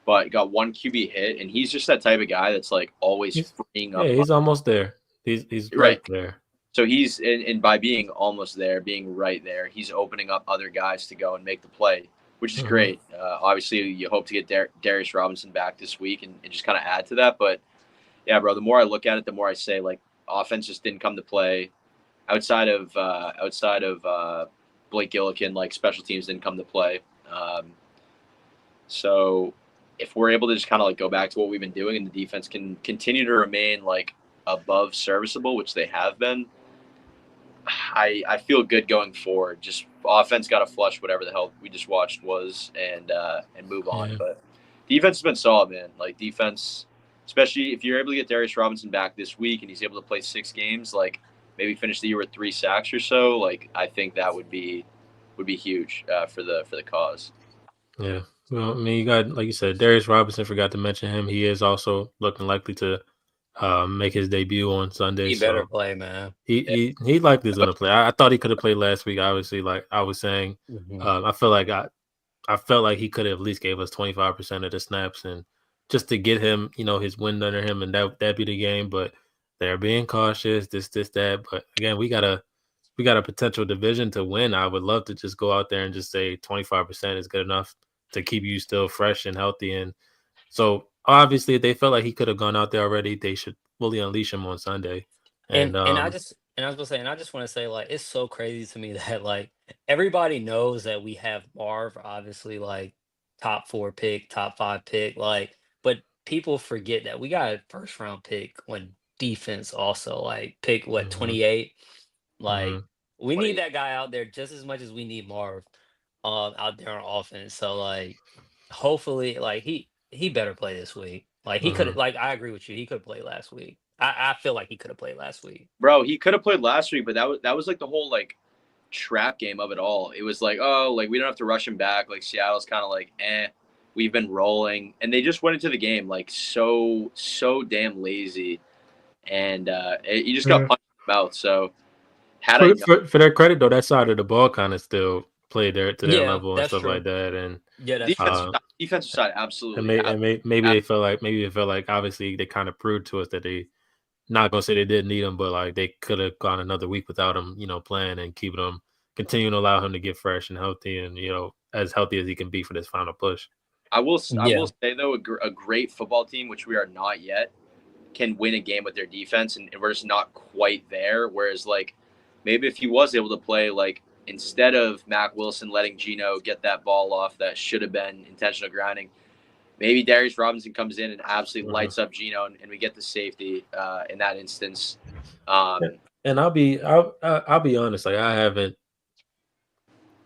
B: but got one QB hit, and he's just that type of guy that's like always freeing up.
A: Yeah, he's almost there. He's right there.
B: So he's and by being almost there, being right there, he's opening up other guys to go and make the play, which is
A: Mhm.
B: great. Obviously, you hope to get Darius Robinson back this week and just kind of add to that. But yeah, bro, the more I look at it, the more I say like offense just didn't come to play outside of Blake Gillikin. Like special teams didn't come to play. Um, so if we're able to just kind of like go back to what we've been doing and the defense can continue to remain like above serviceable, which they have been, I feel good going forward. Just offense got to flush whatever the hell we just watched was and move on.
A: Yeah.
B: But defense has been solid, man. Like defense, especially if you're able to get Darius Robinson back this week and he's able to play 6 games, like maybe finish the year with 3 sacks or so. Like I think that would be huge for the cause.
A: Yeah. Well, I mean, you got like you said, Darius Robinson. Forgot to mention him. He is also looking likely to make his debut on Sunday.
C: He better
A: So
C: play, man.
A: he likely is going to play. I thought he could have played last week. Obviously, like I was saying,
C: Hmm.
A: I feel like I felt like he could have at least gave us 25% of the snaps and just to get him, his wind under him, and that be the game. But they're being cautious. This that. But again, we got a potential division to win. I would love to just go out there and just say 25% is good enough to keep you still fresh and healthy. And so obviously, if they felt like he could have gone out there already, they should fully unleash him on Sunday. And
C: And I was gonna say, and I just want to say, like, it's so crazy to me that like everybody knows that we have Marv, obviously, like top 4 pick, top 5 pick, like, but people forget that we got a first round pick when defense also like pick what
A: mhm,
C: 28. Like
A: mhm.
C: we need
B: 20.
C: that guy out there just as much as we need Marv out there on offense. So like hopefully like he better play this week. Like he could
A: Mhm.
C: like I agree with you. He could have played last week. I feel like he could have played last week.
B: Bro, he could have played last week, but that was like the whole like trap game of it all. It was like, oh, like we don't have to rush him back. Like Seattle's kind of like, we've been rolling, and they just went into the game like so damn lazy, and you just got
A: Yeah.
B: punched in the mouth. So had I
A: For,
B: known,
A: for for their credit though, that side of the ball kind of still played to their
C: Yeah,
A: level and
C: that's
A: stuff like
C: true.
A: that. And
C: Yeah, that's
B: defensive
C: true.
A: uh,
B: side, defensive side,
A: and,
B: absolutely,
A: may, and may, maybe they felt like obviously they kind of proved to us that they not gonna say they didn't need him, but like they could have gone another week without him, playing and keeping him, continuing to allow him to get fresh and healthy and as healthy as he can be for this final push.
B: I will
C: Yeah.
B: say though, a great football team, which we are not yet, can win a game with their defense, and we're just not quite there. Whereas, like, maybe if he was able to play, like, instead of Mac Wilson letting Gino get that ball off that should have been intentional grounding, maybe Darius Robinson comes in and absolutely
A: Mhm.
B: lights up Gino, and we get the safety in that instance.
A: Yeah.
B: Um,
A: And I'll be honest, like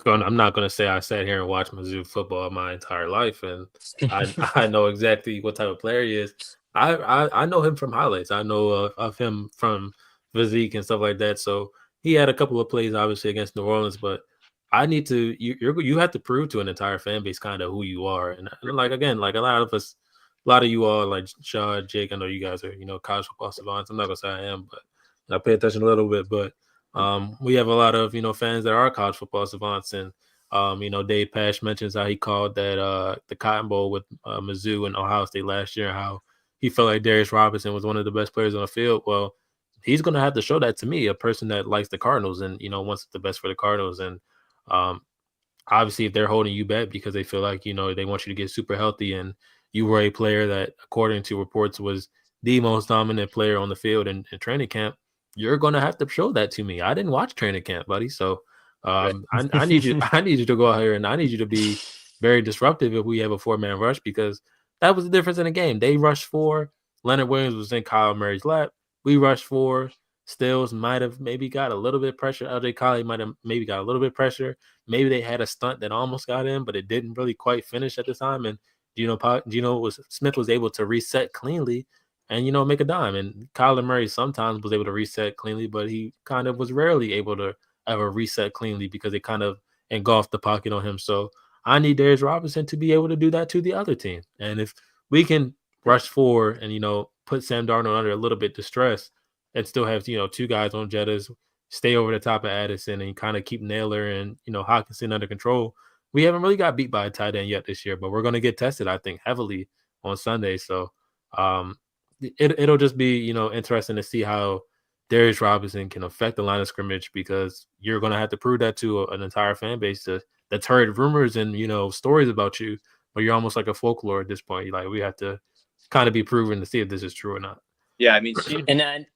A: I'm not gonna say I sat here and watched Mizzou football my entire life, and I I know exactly what type of player he is. I know him from highlights. I know of him from physique and stuff like that. So he had a couple of plays, obviously against New Orleans, but I need to you have to prove to an entire fan base kind of who you are, and like again, like a lot of us, a lot of you all, like Shaw, Jake. I know you guys are college football savants. I'm not gonna say I am, but I pay attention a little bit, but. We have a lot of fans that are college football savants, and Dave Pash mentions how he called that the Cotton Bowl with Mizzou and Ohio State last year, how he felt like Darius Robinson was one of the best players on the field. Well, he's going to have to show that to me, a person that likes the Cardinals and wants the best for the Cardinals. And um, obviously, if they're holding you back because they feel like they want you to get super healthy, and you were a player that, according to reports, was the most dominant player on the field in training camp, you're gonna have to show that to me. I didn't watch training camp, buddy, so
B: right.
A: I need you. I need you to go out here and I need you to be very disruptive if we have a 4-man rush, because that was the difference in the game. They rushed 4. Leonard Williams was in Kyle Murray's lap. We rushed 4. Stills might have maybe got a little bit pressure. LJ Collie might have maybe got a little bit pressure. Maybe they had a stunt that almost got in, but it didn't really quite finish at the time. And Smith was able to reset cleanly and make a dime. And Kyler Murray sometimes was able to reset cleanly, but he kind of was rarely able to ever reset cleanly because it kind of engulfed the pocket on him. So I need Darius Robinson to be able to do that to the other team. And if we can rush forward and put Sam Darnold under a little bit distress and still have 2 guys on Jettas, stay over the top of Addison and kind of keep Naylor and Hawkinson under control. We haven't really got beat by a tight end yet this year, but we're going to get tested, I think, heavily on Sunday. So it'll just be interesting to see how Darius Robinson can affect the line of scrimmage, because you're going to have to prove that to an entire fan base that's heard rumors and, stories about you, but you're almost like a folklore at this point. Like, we have to kind of be proven to see if this is true or not.
B: Yeah, I mean, senior,
C: And then,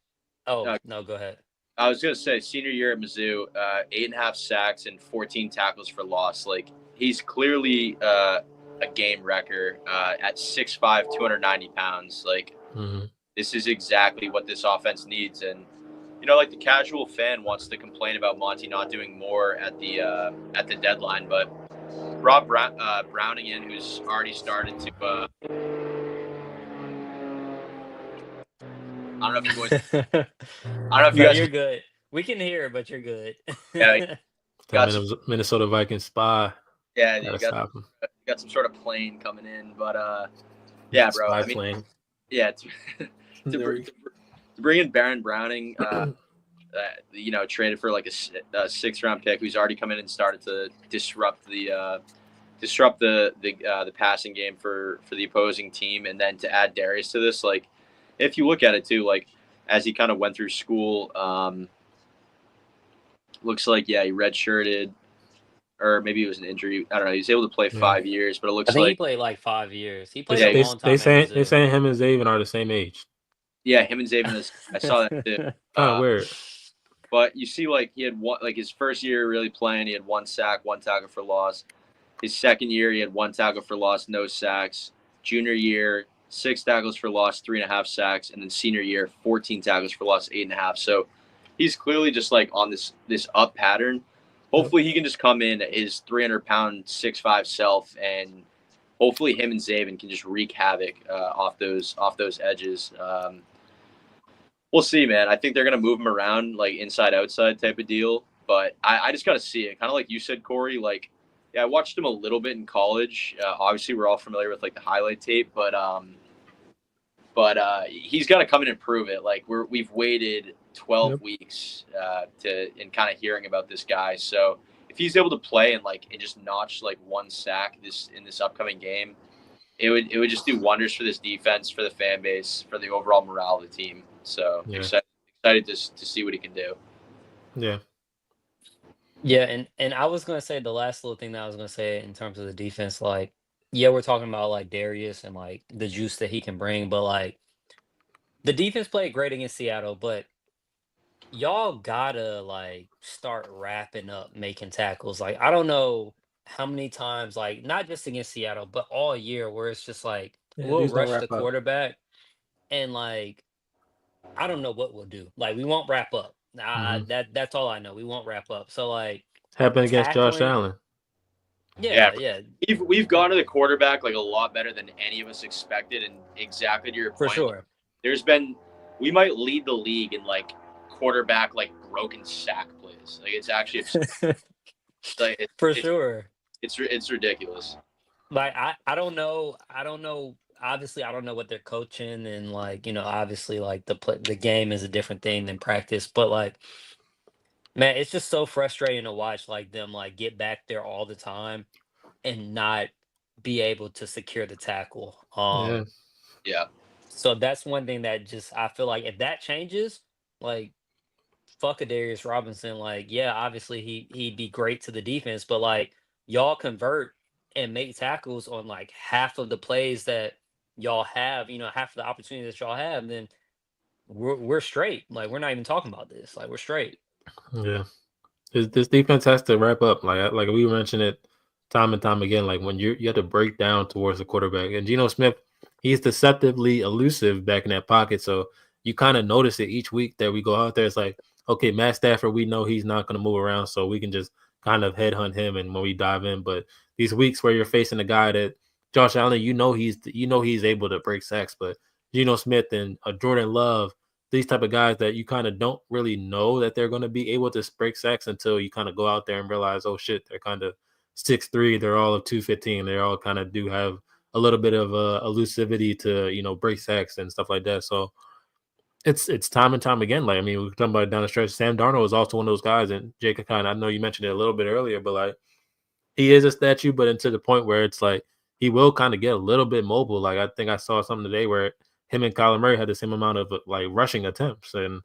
C: no, go ahead.
B: I was gonna say senior year at Mizzou, 8.5 sacks and 14 tackles for loss. Like, he's clearly a game wrecker at 6'5", 290 pounds. Like, this is exactly what this offense needs. And like, the casual fan wants to complain about Monty not doing more at the deadline, but Rob Browning in, who's already started to. I don't know if you boys. I don't know if you guys.
C: You're good. We can hear, but you're good.
B: Yeah,
A: Minnesota Vikings spy.
B: Yeah, you got some sort of plane coming in, but yeah, bro.
A: Spy
B: I mean,
A: plane.
B: yeah, to bring in Baron Browning, traded for like a 6th-round pick, who's already come in and started to disrupt the passing game for the opposing team, and then to add Darius to this, like, if you look at it too, like, as he kind of went through school, looks like, yeah, he redshirted, or maybe it was an injury. I don't know. He was able to play 5 years, but it looks like
C: he played like 5 years. He played
A: a
C: long time.
A: They saying him and Zaven are the same age.
B: Yeah, him and Zaven. I saw that too.
A: Weird.
B: But you see, like, he had one, like, his first year really playing, he had 1 sack, 1 tackle for loss. His second year, he had 1 tackle for loss, no sacks. Junior year, 6 tackles for loss, 3.5 sacks, and then senior year, 14 tackles for loss, 8.5. So he's clearly just like on this up pattern. Hopefully he can just come in at his 300-pound, 6'5" self, and hopefully him and Zaven can just wreak havoc off those edges. We'll see, man. I think they're gonna move him around, like, inside outside type of deal. But I just gotta see it. Kind of like you said, Corey. Like, yeah, I watched him a little bit in college. Obviously, we're all familiar with, like, the highlight tape, but he's got to come in and prove it. Like, we've waited 12 weeks and kind of hearing about this guy. So if he's able to play and just notch like 1 sack in this upcoming game, it would just do wonders for this defense, for the fan base, for the overall morale of the team. So excited to see what he can do.
A: Yeah.
C: Yeah, and I was gonna say the last little thing that I was gonna say in terms of the defense, like, yeah, we're talking about like Darius and like the juice that he can bring, but like the defense played great against Seattle, but y'all gotta like start wrapping up making tackles. Like, I don't know how many times, like, not just against Seattle, but all year, where it's just like we'll rush the quarterback and like I don't know what we'll do. Like, we won't wrap up. That's all I know. We won't wrap up. So like
A: happened against Josh Allen.
C: Yeah.
B: We've gone to the quarterback like a lot better than any of us expected, and exactly to your point.
C: For sure.
B: We might lead the league in like quarterback like broken sack plays. Like, it's actually
C: sure.
B: It's ridiculous.
C: Like, I don't know. Obviously, I don't know what they're coaching, and like, obviously, like the game is a different thing than practice. But like, man, it's just so frustrating to watch like them like get back there all the time and not be able to secure the tackle.
B: Yeah.
C: So that's one thing that just, I feel like if that changes, like, fuck a Darius Robinson. Like, yeah, obviously he'd be great to the defense, but like, y'all convert and make tackles on like half of the plays that y'all have, half of the opportunities that y'all have, then we're straight. Like, we're not even talking about this. Like, we're straight.
A: Yeah, this defense has to wrap up. Like we mentioned it time and time again. Like, when you have to break down towards the quarterback, and Geno Smith, he's deceptively elusive back in that pocket. So you kind of notice it each week that we go out there. It's like, okay, Matt Stafford, we know he's not going to move around, so we can just kind of headhunt him and when we dive in. But these weeks where you're facing a guy that Josh Allen, he's able to break sacks, but Geno Smith and Jordan Love, these type of guys that you kind of don't really know that they're going to be able to break sacks until you kind of go out there and realize, oh shit, they're kind of 6'3", they're all of 215, they all kind of do have a little bit of elusivity to break sacks and stuff like that. So it's time and time again. Like, I mean, we're talking about down the stretch. Sam Darnold is also one of those guys, and Jake, I know you mentioned it a little bit earlier, but like, he is a statue, but to the point where it's like he will kind of get a little bit mobile. Like, I think I saw something today where him and Kyler Murray had the same amount of like rushing attempts, and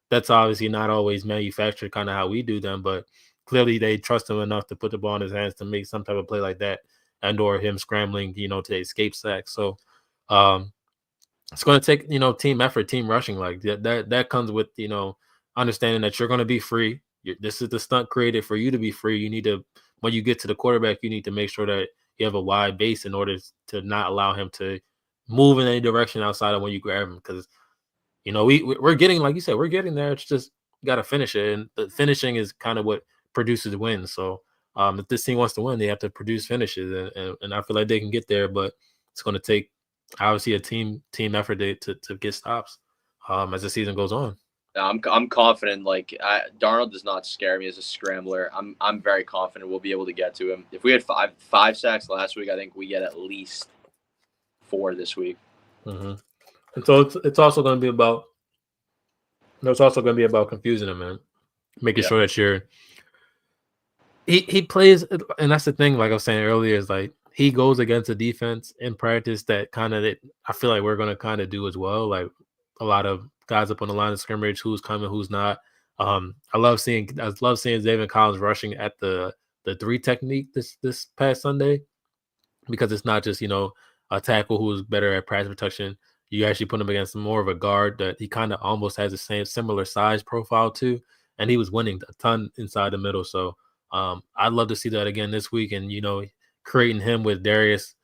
A: that's obviously not always manufactured, kind of how we do them, but clearly they trust him enough to put the ball in his hands to make some type of play like that, and or him scrambling, to escape sack. So, um, it's going to take team effort, team rushing, like that comes with understanding that you're going to be free. This is the stunt created for you to be free. You need to, when you get to the quarterback, you need to make sure that you have a wide base in order to not allow him to move in any direction outside of when you grab him, because we're getting, like you said, we're getting there. It's just got to finish it, and the finishing is kind of what produces wins. So, if this team wants to win, they have to produce finishes, and I feel like they can get there, but it's going to take obviously a team effort to get stops as the season goes on.
B: I'm confident. Like Darnold does not scare me as a scrambler. I'm very confident we'll be able to get to him. If we had five sacks last week, I think we get at least 4 this week.
A: Mm-hmm. And so it's also going to be about it's also going to be about confusing him, man, making sure that he plays, and that's the thing. Like I was saying earlier, is like he goes against a defense in practice that I feel like we're going to kind of do as well. Like a lot of guys up on the line of scrimmage, who's coming, who's not. I love seeing David Collins rushing at the 3 technique this past Sunday, because it's not just a tackle who's better at pass protection. You actually put him against more of a guard that he kind of almost has the same similar size profile to, and he was winning a ton inside the middle. So I'd love to see that again this week, and creating him with Darius.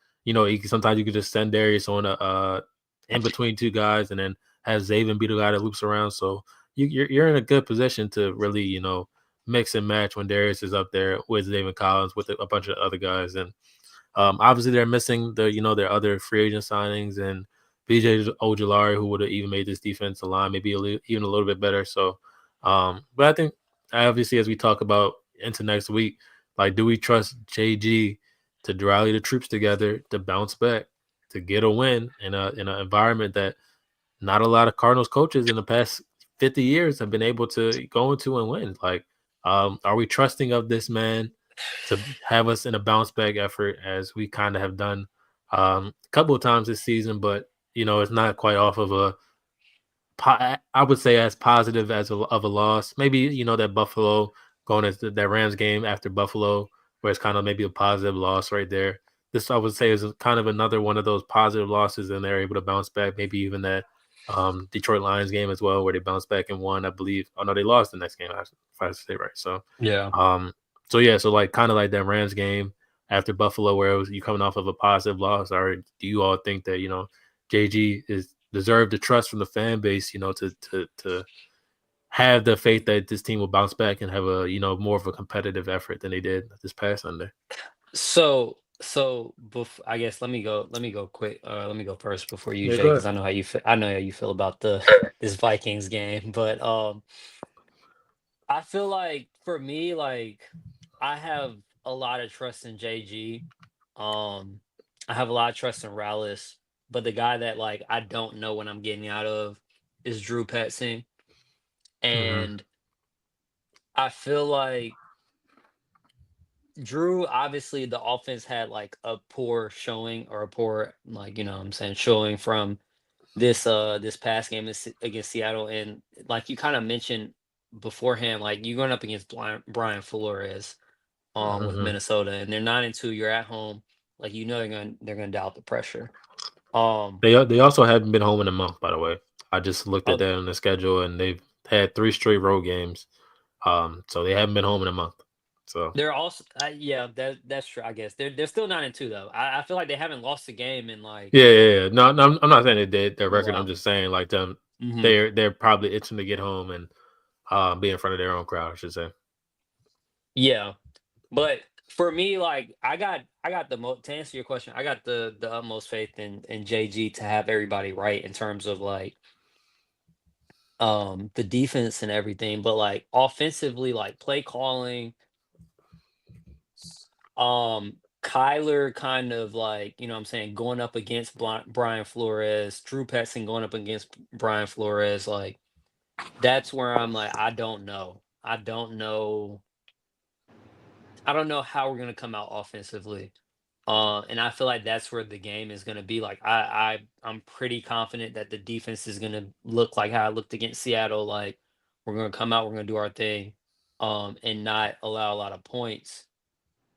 A: Sometimes you could just send Darius on a in between 2 guys, and then have Zaven be the guy that loops around. So you're in a good position to really mix and match when Darius is up there with Zaven Collins with a bunch of other guys. And obviously they're missing their other free agent signings, and BJ Ojulari, who would have even made this defensive line maybe even a little bit better. So, but I think obviously as we talk about into next week, like, do we trust JG to rally the troops together to bounce back, to get a win in an environment that not a lot of Cardinals coaches in the past 50 years have been able to go into and win? Like, are we trusting of this man to have us in a bounce back effort, as we kind of have done a couple of times this season? But it's not quite off of I would say as positive as of a loss. Maybe that Buffalo, going into that Rams game after Buffalo, where it's kind of maybe a positive loss right there. This, I would say, is kind of another one of those positive losses, and they're able to bounce back. Maybe even that Detroit Lions game as well, where they bounced back and won, I believe. Oh no, they lost the next game, if I say right. So
C: Yeah.
A: so yeah, so like kind of like that Rams game after Buffalo, where it was you coming off of a positive loss. Or do you all think that JG is deserved the trust from the fan base, to have the faith that this team will bounce back and have a more of a competitive effort than they did this past Sunday?
C: I guess let me go quick. Let me go first before you,
A: Yeah,
C: Jay,
A: go
C: because
A: ahead.
C: I know how you feel about the this Vikings game. But I feel like for me, like I have a lot of trust in JG. Um, I have a lot of trust in Rallis, but the guy that like I don't know when I'm getting out of is Drew Petzing.
A: Mm-hmm.
C: And I feel like Drew, obviously the offense had like a poor showing, or a poor, like, what I'm saying, showing from this past game against Seattle. And like you kind of mentioned beforehand, like you going up against Brian Flores with
A: Mm-hmm.
C: Minnesota, and they're 9-2, you're at home, like they're gonna doubt the pressure. Um
A: They also haven't been home in a month, by the way. I just looked at
C: oh,
A: that on the schedule, and they've had 3 straight road games. So they haven't been home in a month. So
C: they're also yeah, that's true. I guess they're still 9-2 though. I feel like they haven't lost a game in like
A: yeah, yeah, yeah. No, no, I'm not saying they did their
C: a
A: record. I'm
C: while.
A: just saying like them.
C: Hmm.
A: They're probably itching to get home and be in front of their own crowd, I should say.
C: Yeah. But for me, like I got the most, to answer your question, I got the utmost faith in JG to have everybody right in terms of like the defense and everything. But like offensively, like play calling, Kyler kind of like, what I'm saying, going up against Brian Flores, Drew Petzing going up against Brian Flores, like that's where I'm like, I don't know. I don't know how we're gonna come out offensively. And I feel like that's where the game is gonna be. Like I'm pretty confident that the defense is gonna look like how I looked against Seattle. Like We're gonna come out, we're gonna do our thing, and not allow a lot of points.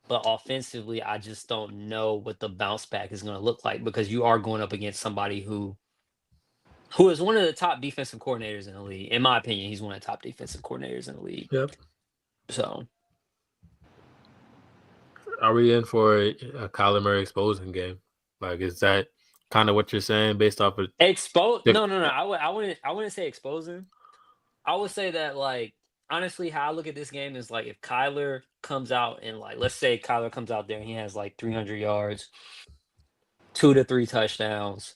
C: But offensively, I just don't know what the bounce back is gonna look like because you are going up against somebody who is one of the top defensive coordinators in the league. In my opinion, he's one of the top defensive coordinators in the league.
A: Yep.
C: So
A: Are we in for a Kyler Murray exposing game? Like, is that kind of what you're saying based off of
C: expose
A: the?
C: no. I wouldn't say exposing. I would say that like honestly, how I look at this game is like if Kyler comes out and like let's say Kyler comes out there and he has like 300 yards, 2 to 3 touchdowns,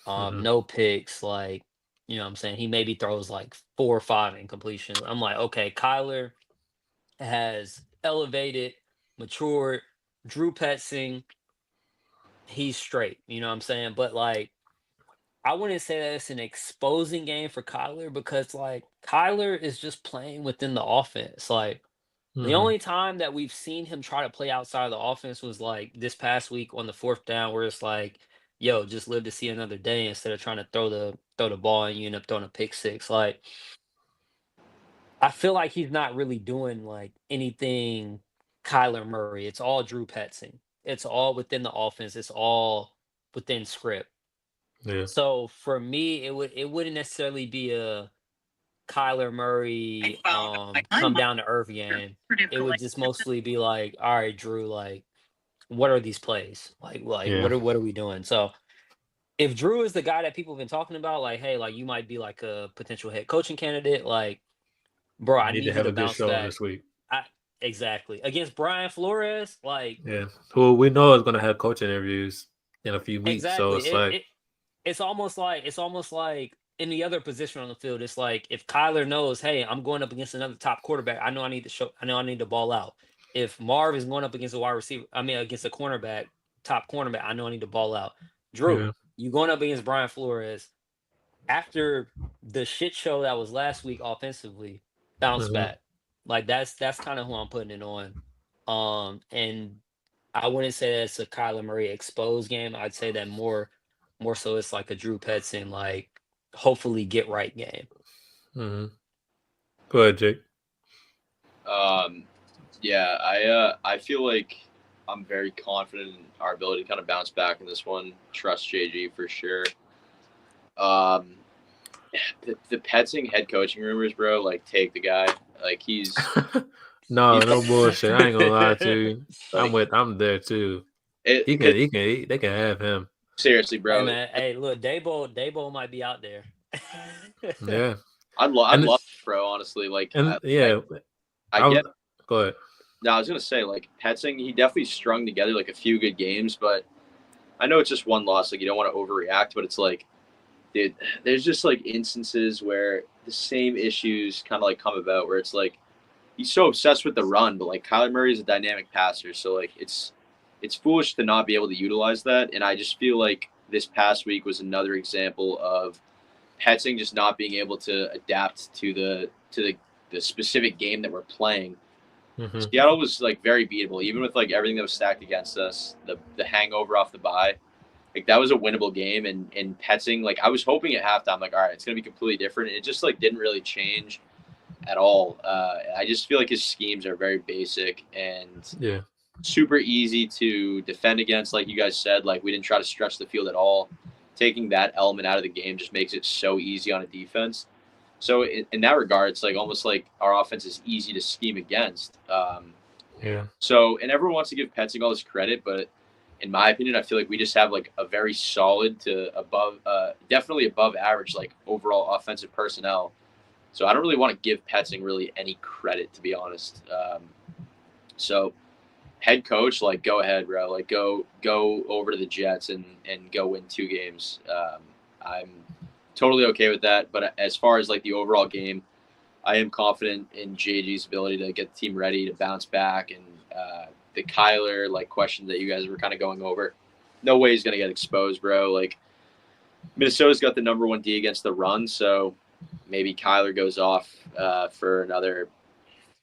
A: Mhm.
C: no picks, like you know what I'm saying he maybe throws like 4 or 5 incompletions. I'm like, okay, Kyler has elevated, matured, Drew Petzing, he's straight, you know what I'm saying? But like I wouldn't say that it's an exposing game for Kyler because like Kyler is just playing within the offense. Like the
A: Mhm.
C: only time that we've seen him try to play outside of the offense was like this past week on the 4th down, where it's like, yo, just live to see another day instead of trying to throw the ball and you end up throwing a pick six. Like I feel like he's not really doing like anything Kyler Murray. It's all Drew Petzing. It's all within the offense. It's all within script.
A: Yeah.
C: So for me, it wouldn't necessarily be a Kyler Murray come down to earth game. It would just mostly be like, all right, Drew, like what are these plays? Like
A: Yeah.
C: what are we doing? So if Drew is the guy that people have been talking about, like, hey, like you might be like a potential head coaching candidate, like, bro,
A: You
C: I
A: need to
C: need you
A: have
C: to
A: a good
C: bounce
A: showing
C: back.
A: this week.
C: I exactly against Brian Flores, like
A: Yeah. Who we know is going to have coach interviews in a few weeks, so
C: exactly.
A: it's like,
C: It's almost like any other position on the field. It's like if Kyler knows, hey, I'm going up against another top quarterback. I know I need to show. I know I need to ball out. If Marv is going up against a wide receiver, I mean against a cornerback, top cornerback, I know I need to ball out. Drew,
A: yeah.
C: you going up against Brian Flores after the shit show that was last week offensively, bounce
A: Mhm.
C: back. Like that's kind of who I'm putting it on. And I wouldn't say that it's a Kyler Murray exposed game. I'd say that more so it's like a Drew Petzing like hopefully get right game.
A: Mhm. Go ahead, Jake.
B: Um, yeah, I feel like I'm very confident in our ability to kind of bounce back in this one. Trust JG for sure. Um, the Petzing head coaching rumors, bro. Like, take the guy. Like,
A: No,
B: he's
A: no bullshit. I ain't gonna lie to you.
B: like
A: I'm there too.
B: it.
A: He can,
B: Cause
A: they can have him.
B: seriously,
C: Hey
B: bro,
C: man, hey look, Dabo might be out there.
A: Yeah,
B: I'd
A: and
B: love,
A: it's,
B: it, bro. Honestly, like,
A: and yeah,
B: I
A: I
B: get.
A: was go ahead.
B: No, I was gonna say like Petzing, he definitely strung together like a few good games, but I know it's just one loss. Like, you don't want to overreact, but it's like, dude, there's just like instances where the same issues kind of like come about where it's like he's so obsessed with the run, but like Kyler Murray is a dynamic passer, so like it's foolish to not be able to utilize that. And I just feel like this past week was another example of Petzing just not being able to adapt to the specific game that we're playing.
A: Hmm.
B: Seattle was like very beatable, even with like everything that was stacked against us. The hangover off the bye, like that was a winnable game. And Petzing, like I was hoping at halftime, like all right, it's gonna be completely different. And it just like didn't really change at all. I just feel like his schemes are very basic and
A: Yeah,
B: super easy to defend against. Like you guys said, like we didn't try to stretch the field at all. Taking that element out of the game just makes it so easy on a defense. So in that regard, it's like almost like our offense is easy to scheme against.
A: yeah,
B: So and everyone wants to give Petzing all this credit, but in my opinion, I feel like we just have like a very solid to above, definitely above average, like overall offensive personnel. So I don't really want to give Petzing really any credit, to be honest. So head coach, like go ahead, bro. Like go over to the Jets and go win 2 games. I'm totally okay with that. But as far as like the overall game, I am confident in JG's ability to get the team ready to bounce back. And the Kyler like question that you guys were kind of going over, no way he's gonna get exposed, bro. Like Minnesota's got the number 1 D against the run, so maybe Kyler goes off for another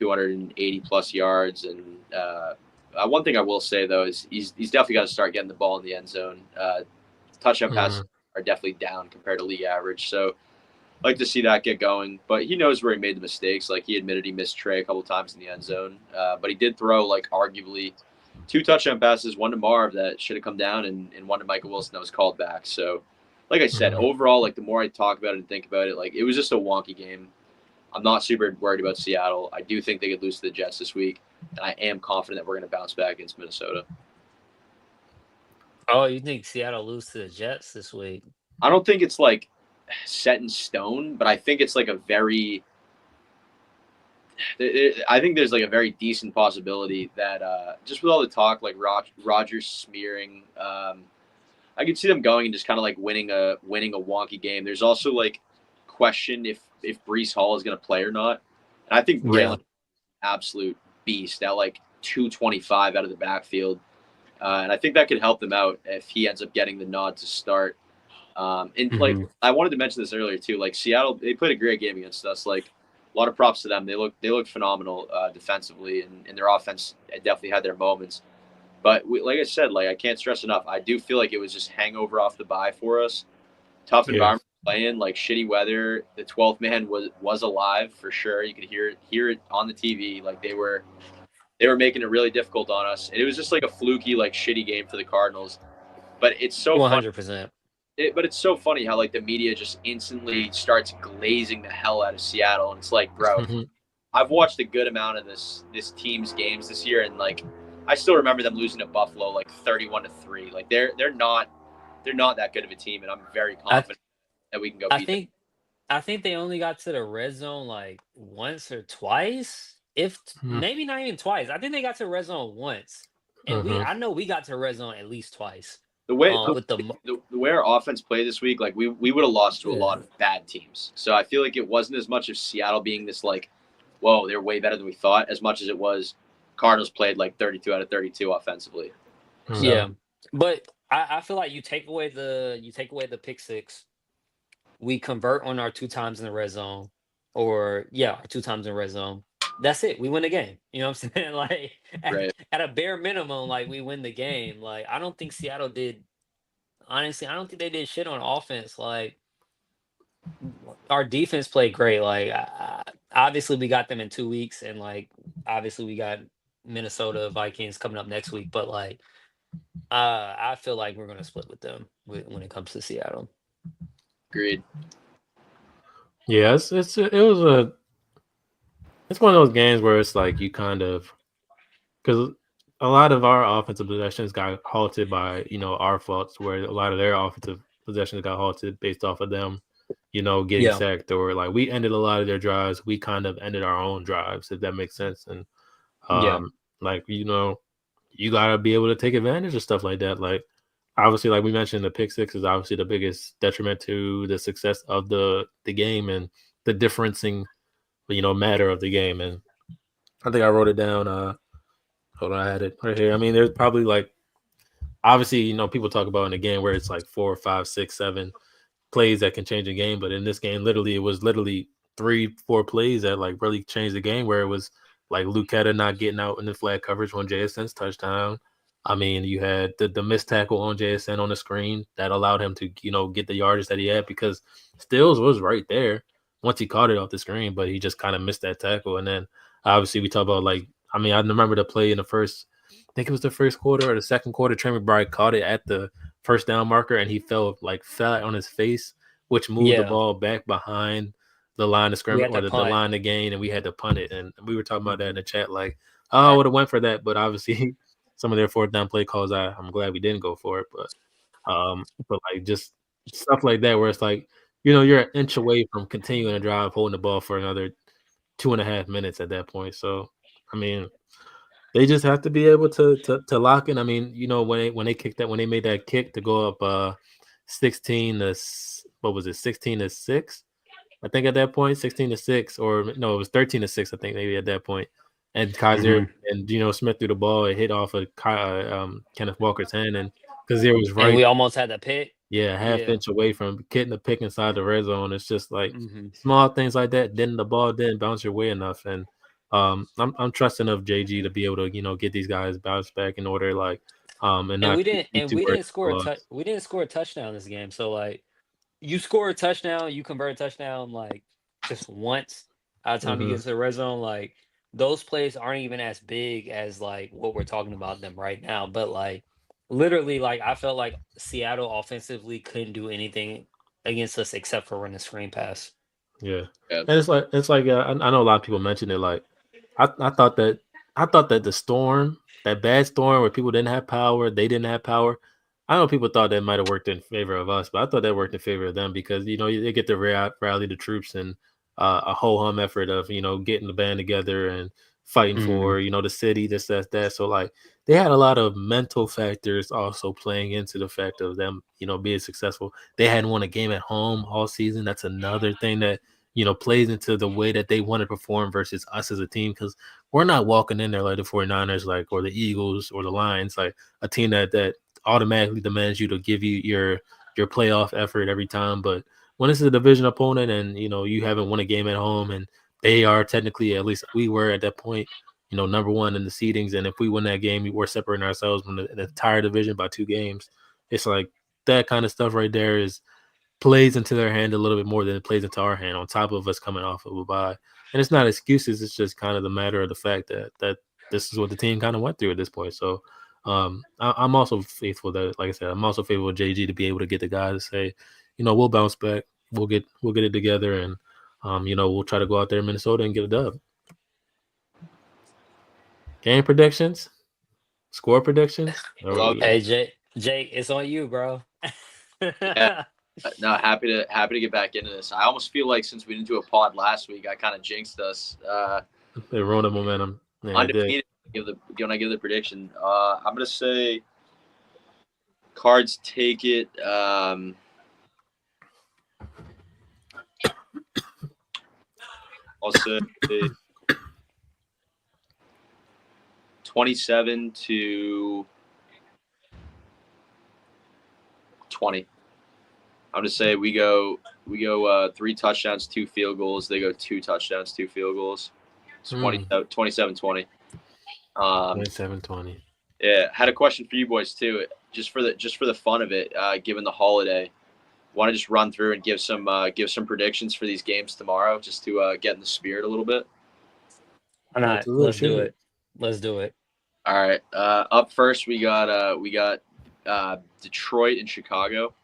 B: 280 plus yards. And one thing I will say though is he's definitely got to start getting the ball in the end zone. Touchdown passes
A: hmm,
B: are definitely down compared to league average. So like to see that get going. But he knows where he made the mistakes. Like he admitted he missed Trey a couple times in the end zone, but he did throw like arguably two touchdown passes, one to Marv that should have come down, and one to Michael Wilson that was called back. So, like I said,
A: Mhm.
B: overall, like the more I talk about it and think about it, like it was just a wonky game. I'm not super worried about Seattle. I do think they could lose to the Jets this week, and I am confident that we're going to bounce back against Minnesota.
C: Oh, you think Seattle lose to the Jets this week?
B: I don't think it's like set in stone, but I think it's like a very I think there's like a very decent possibility that just with all the talk like Rogers smearing, I could see them going and just kind of like winning a wonky game. There's also like question if Brees Hall is going to play or not, and I think
C: Yeah.
B: Braylon absolute beast at like 225 out of the backfield, and I think that could help them out if he ends up getting the nod to start. And like
C: Hmm.
B: I wanted to mention this earlier too. Like Seattle, they played a great game against us. Like a lot of props to them. They look phenomenal defensively, and their offense definitely had their moments. But like I said, like I can't stress enough. I do feel like it was just hangover off the bye for us. Tough
A: Yeah.
B: environment playing, like shitty weather. The 12th man was alive for sure. You could hear it on the TV. Like they were making it really difficult on us. And it was just like a fluky, like shitty game for the Cardinals. But it's so
C: One
B: funny.
C: hundred percent.
B: But it's so funny how like the media just instantly starts glazing the hell out of Seattle, and it's like, bro,
A: Mhm.
B: I've watched a good amount of this team's games this year, and like I still remember them losing to Buffalo like 31-3. Like they're not that good of a team, and I'm very
C: I
B: confident that we can go
C: I
B: beat them.
C: think I think they only got to the red zone like once or twice, if
A: Mhm.
C: maybe not even twice. I think they got to red zone once, and
A: Mhm.
C: I know we got to red zone at least twice.
B: The way
C: With the
B: the way our offense played this week, like we would have lost to a
C: yeah
B: lot of bad teams. So I feel like it wasn't as much of Seattle being this like, whoa, they're way better than we thought, as much as it was Cardinals played like 32 out of 32 offensively. So
C: yeah, but I feel like you take away the pick six, we convert on our two times in the red zone, or yeah, our two times in red zone. That's it. We win the game. You know what I'm saying? Like
B: right,
C: at a bare minimum, like we win the game. Like I don't think Seattle did. Honestly, I don't think they did shit on offense. Like our defense played great. Like obviously we got them in 2 weeks, and like obviously we got Minnesota Vikings coming up next week. But like I feel like we're gonna split with them when it comes to Seattle.
B: agreed.
A: Yeah, it's one of those games where it's like you kind of because a lot of our offensive possessions got halted by our faults, where a lot of their offensive possessions got halted based off of them, getting
C: Yeah,
A: sacked, or like we ended a lot of their drives. We kind of ended our own drives, if that makes sense. And
C: yeah,
A: like you gotta be able to take advantage of stuff like that. Like obviously, like we mentioned, the pick six is obviously the biggest detriment to the success of the game and the differencing matter of the game. And I think I wrote it down. Hold on, I had it right here. I mean, there's probably like obviously, people talk about in a game where it's like 4, 5, 6, 7 plays that can change a game, but in this game, literally, it was literally 3, 4 plays that like really changed the game. Where it was like Lucetta not getting out in the flag coverage on JSN's touchdown. I mean, you had the missed tackle on JSN on the screen that allowed him to get the yardage that he had because Stills was right there once he caught it off the screen, but he just kind of missed that tackle. And then obviously we talk about like I mean I remember the play in the first. I think it was the first quarter or the second quarter. Trey McBride caught it at the first down marker and he fell flat on his face, which moved the
C: yeah.
A: ball back behind the line of
C: We
A: scrimmage
C: had
A: or
C: to
A: the
C: punt.
A: line to gain, and we had to punt it. And we were talking about that in
C: Mhm.
A: the chat, like, oh, I would have went for that, but obviously some of their fourth down play calls, I'm glad we didn't go for it. But like just stuff like that where it's like, you're an inch away from continuing to drive, holding the ball for another 2.5 minutes at that point. So I mean, they just have to be able to lock in. I mean, when they made that kick to go up 16 to what was it, 16-6? I think at that point, 16-6, or no, it was 13-6, I think maybe at that point. And Kaiser
C: Mhm.
A: and Smith threw the ball, it hit off of Kenneth Walker's hand, and Kaiser was
C: And
A: right,
C: we almost had the pick.
A: yeah, half
C: Yeah.
A: inch away from getting the pick inside the red zone. It's just like
C: Mhm.
A: small things like that. Then the ball didn't bounce your way enough, and I'm trusting of JG to be able to get these guys bounce back in order, like and
C: And
A: not be too
C: we
A: worried
C: didn't
A: about
C: score
A: the loss.
C: we didn't score a touchdown this game. So like you score a touchdown, you convert a touchdown like just once by the time you get
A: Hmm.
C: to the red zone, like those plays aren't even as big as like what we're talking about them right now. But like literally, like I felt like Seattle offensively couldn't do anything against us except for run a screen pass.
A: Yeah,
B: Yeah.
A: and it's like I know a lot of people mention it. Like I thought that the storm, that bad storm where people didn't have power, they didn't have power. I know people thought that might have worked in favor of us, but I thought that worked in favor of them because they get to rally the troops and a whole hum effort of getting the band together and fighting
C: Mhm.
A: for the city, this that. So like they had a lot of mental factors also playing into the fact of them being successful. They hadn't won a game at home all season. That's another thing that plays into the way that they want to perform versus us as a team because we're not walking in there like the 49ers, like, or the Eagles or the Lions, like a team that automatically demands you to give you your playoff effort every time. But when it's a division opponent and you haven't won a game at home and they are technically, at least we were at that point, number one in the seedings, and if we win that game, we're separating ourselves from the entire division by 2 games. It's like that kind of stuff right there is plays into their hand a little bit more than it plays into our hand on top of us coming off of a bye. And it's not excuses, it's just kind of the matter of the fact that this is what the team kind of went through at this point. So I'm also faithful that, like I said, I'm also faithful with JG to be able to get the guys to say, we'll bounce back, we'll get it together, and we'll try to go out there in Minnesota and get a dub. Game predictions, score predictions.
B: I
A: Or
B: love
C: Hey Jake, it's on you, bro.
B: it. Yeah. No, happy to get back into this. I almost feel like since we didn't do a pod last week, I kind of jinxed us.
A: they ruined the momentum. Yeah, they did.
B: Undefeated. When I give the prediction, I'm gonna say Cards take it. I'll say 27-20. I'm gonna say we go 3 touchdowns, 2 field goals. They go 2 touchdowns, 2 field goals. It's 27-20.
A: 27-20.
B: Yeah, had a question for you boys too, just for the fun of it. Given the holiday, want to just run through and give some predictions for these games tomorrow, just to get in the spirit a little bit.
C: Why not?
A: Absolutely,
C: Let's do
A: shoot.
C: it. Let's do it.
B: All right. Up first, we got Detroit and Chicago.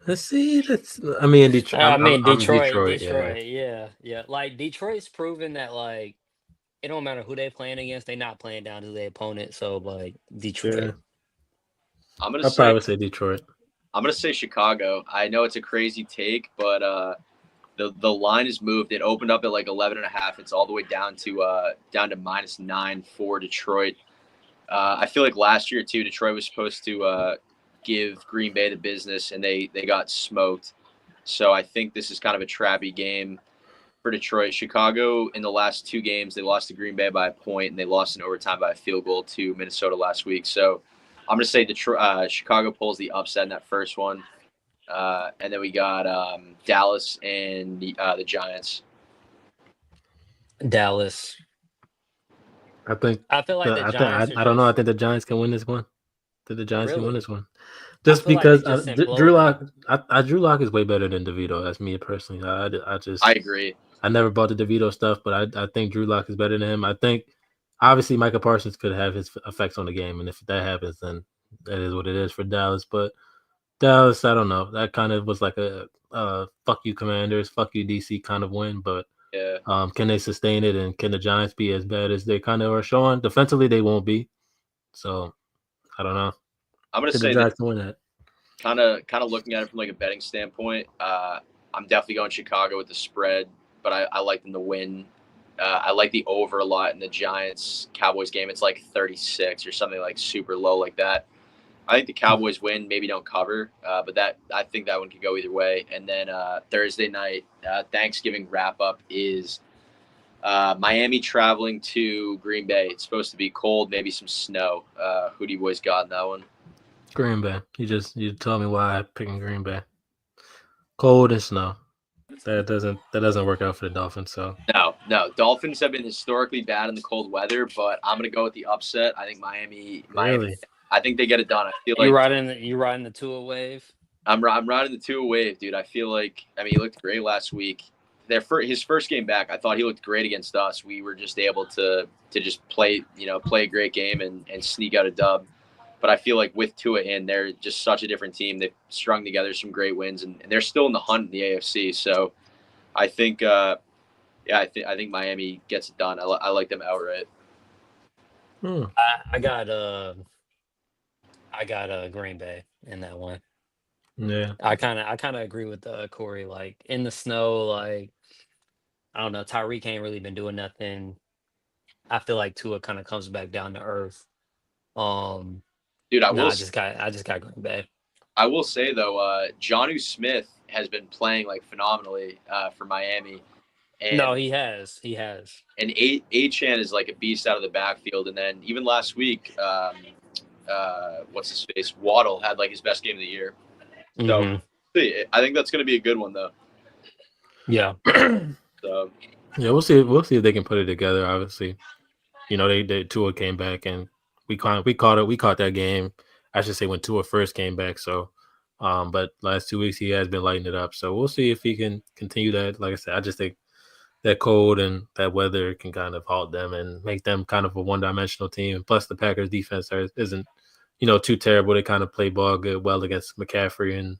A: Let's see. I mean, Detroit.
C: I
A: I'm,
C: mean
A: I'm
C: Detroit,
A: Detroit. Yeah,
C: Detroit, yeah. Like Detroit's proven that like it don't matter who they playing against, they not playing down to their opponent. So like
A: yeah.
C: Detroit.
B: I'm gonna
A: I'd
B: say
A: probably say Detroit.
B: Chicago. I know it's a crazy take, but the line is moved. It opened up at like 11.5. It's all the way down to -9 for Detroit. I feel like last year too, Detroit was supposed to give Green Bay the business, and they got smoked. So I think this is kind of a trappy game for Detroit. Chicago in the last 2 games, they lost to Green Bay by a point, and they lost in overtime by a field goal to Minnesota last week. So I'm going to say Chicago pulls the upset in that first one. And then we got Dallas and the Giants.
C: Dallas.
A: I think.
C: I feel like the Giants are
A: I don't know. I
C: just
A: think the Giants can win this one. The Giants can win this
C: really.
A: one.
C: I
A: Just
C: feel like they
A: because
C: just
A: Drew
C: imploded.
A: Lock, Drew Lock is way better than DeVito. That's me personally. I
B: I
A: just
B: agree.
A: I never bought the DeVito stuff, but I think Drew Lock is better than him. I think obviously Micah Parsons could have his effects on the game, and if that happens, then that is what it is for Dallas. But Dallas, I don't know. That kind of was like a fuck you Commanders, fuck you DC kind of win. But
B: Yeah.
A: can they sustain it, and can the Giants be as bad as they kind of are showing? Defensively, they won't be. So I don't know.
B: I'm going to
A: Did the
B: say that
A: Giants win that?
B: kind of looking at it from like a betting standpoint. I'm definitely going Chicago with the spread, but I like them to win. I like the over a lot in the Giants Cowboys game. It's like 36 or something like super low like that. I think the Cowboys win, maybe don't cover, but I think that one could go either way. And then Thursday night, Thanksgiving wrap up is Miami traveling to Green Bay. It's supposed to be cold, maybe some snow. Who do you boys got in that one?
A: Green Bay. You tell me why I'm picking Green Bay. Cold and snow. That doesn't work out for the Dolphins. So
B: No. Dolphins have been historically bad in the cold weather, but I'm gonna go with the upset. I think Miami.
A: really,
B: I think they get it done. I feel
C: You
B: like
C: riding the Tua wave?
B: I'm riding the Tua wave, dude. I feel like he looked great last week. His first game back, I thought he looked great against us. We were just able to just play play a great game and sneak out a dub. But I feel like with Tua in, they're just such a different team. They've strung together some great wins, and they're still in the hunt in the AFC. So I think, I think Miami gets it done. I like them outright.
A: Hmm.
C: I got Green Bay in that one.
A: Yeah.
C: I kind of agree with Corey. Like in the snow, like I don't know, Tyreek ain't really been doing nothing. I feel like Tua kind of comes back down to earth. Um,
B: Dude,
C: no, I just got Green Bay.
B: I will say though, Jonnu Smith has been playing like phenomenally for Miami,
C: No,
B: and
C: he has.
B: Achan is like a beast out of the backfield. And then even last week, what's his face? Waddle had like his best game of the year. So
C: Hmm.
B: I think that's going to be a good one though.
C: Yeah.
B: So
A: Yeah, we'll see. We'll see if they can put it together. Obviously, they Tua came back and we caught it. We caught that game. I should say when Tua first came back. So, but last 2 weeks he has been lighting it up. So we'll see if he can continue that. Like I said, I just think that cold and that weather can kind of halt them and make them kind of a one-dimensional team. And plus, the Packers defense isn't too terrible. They kind of play ball good well against McCaffrey and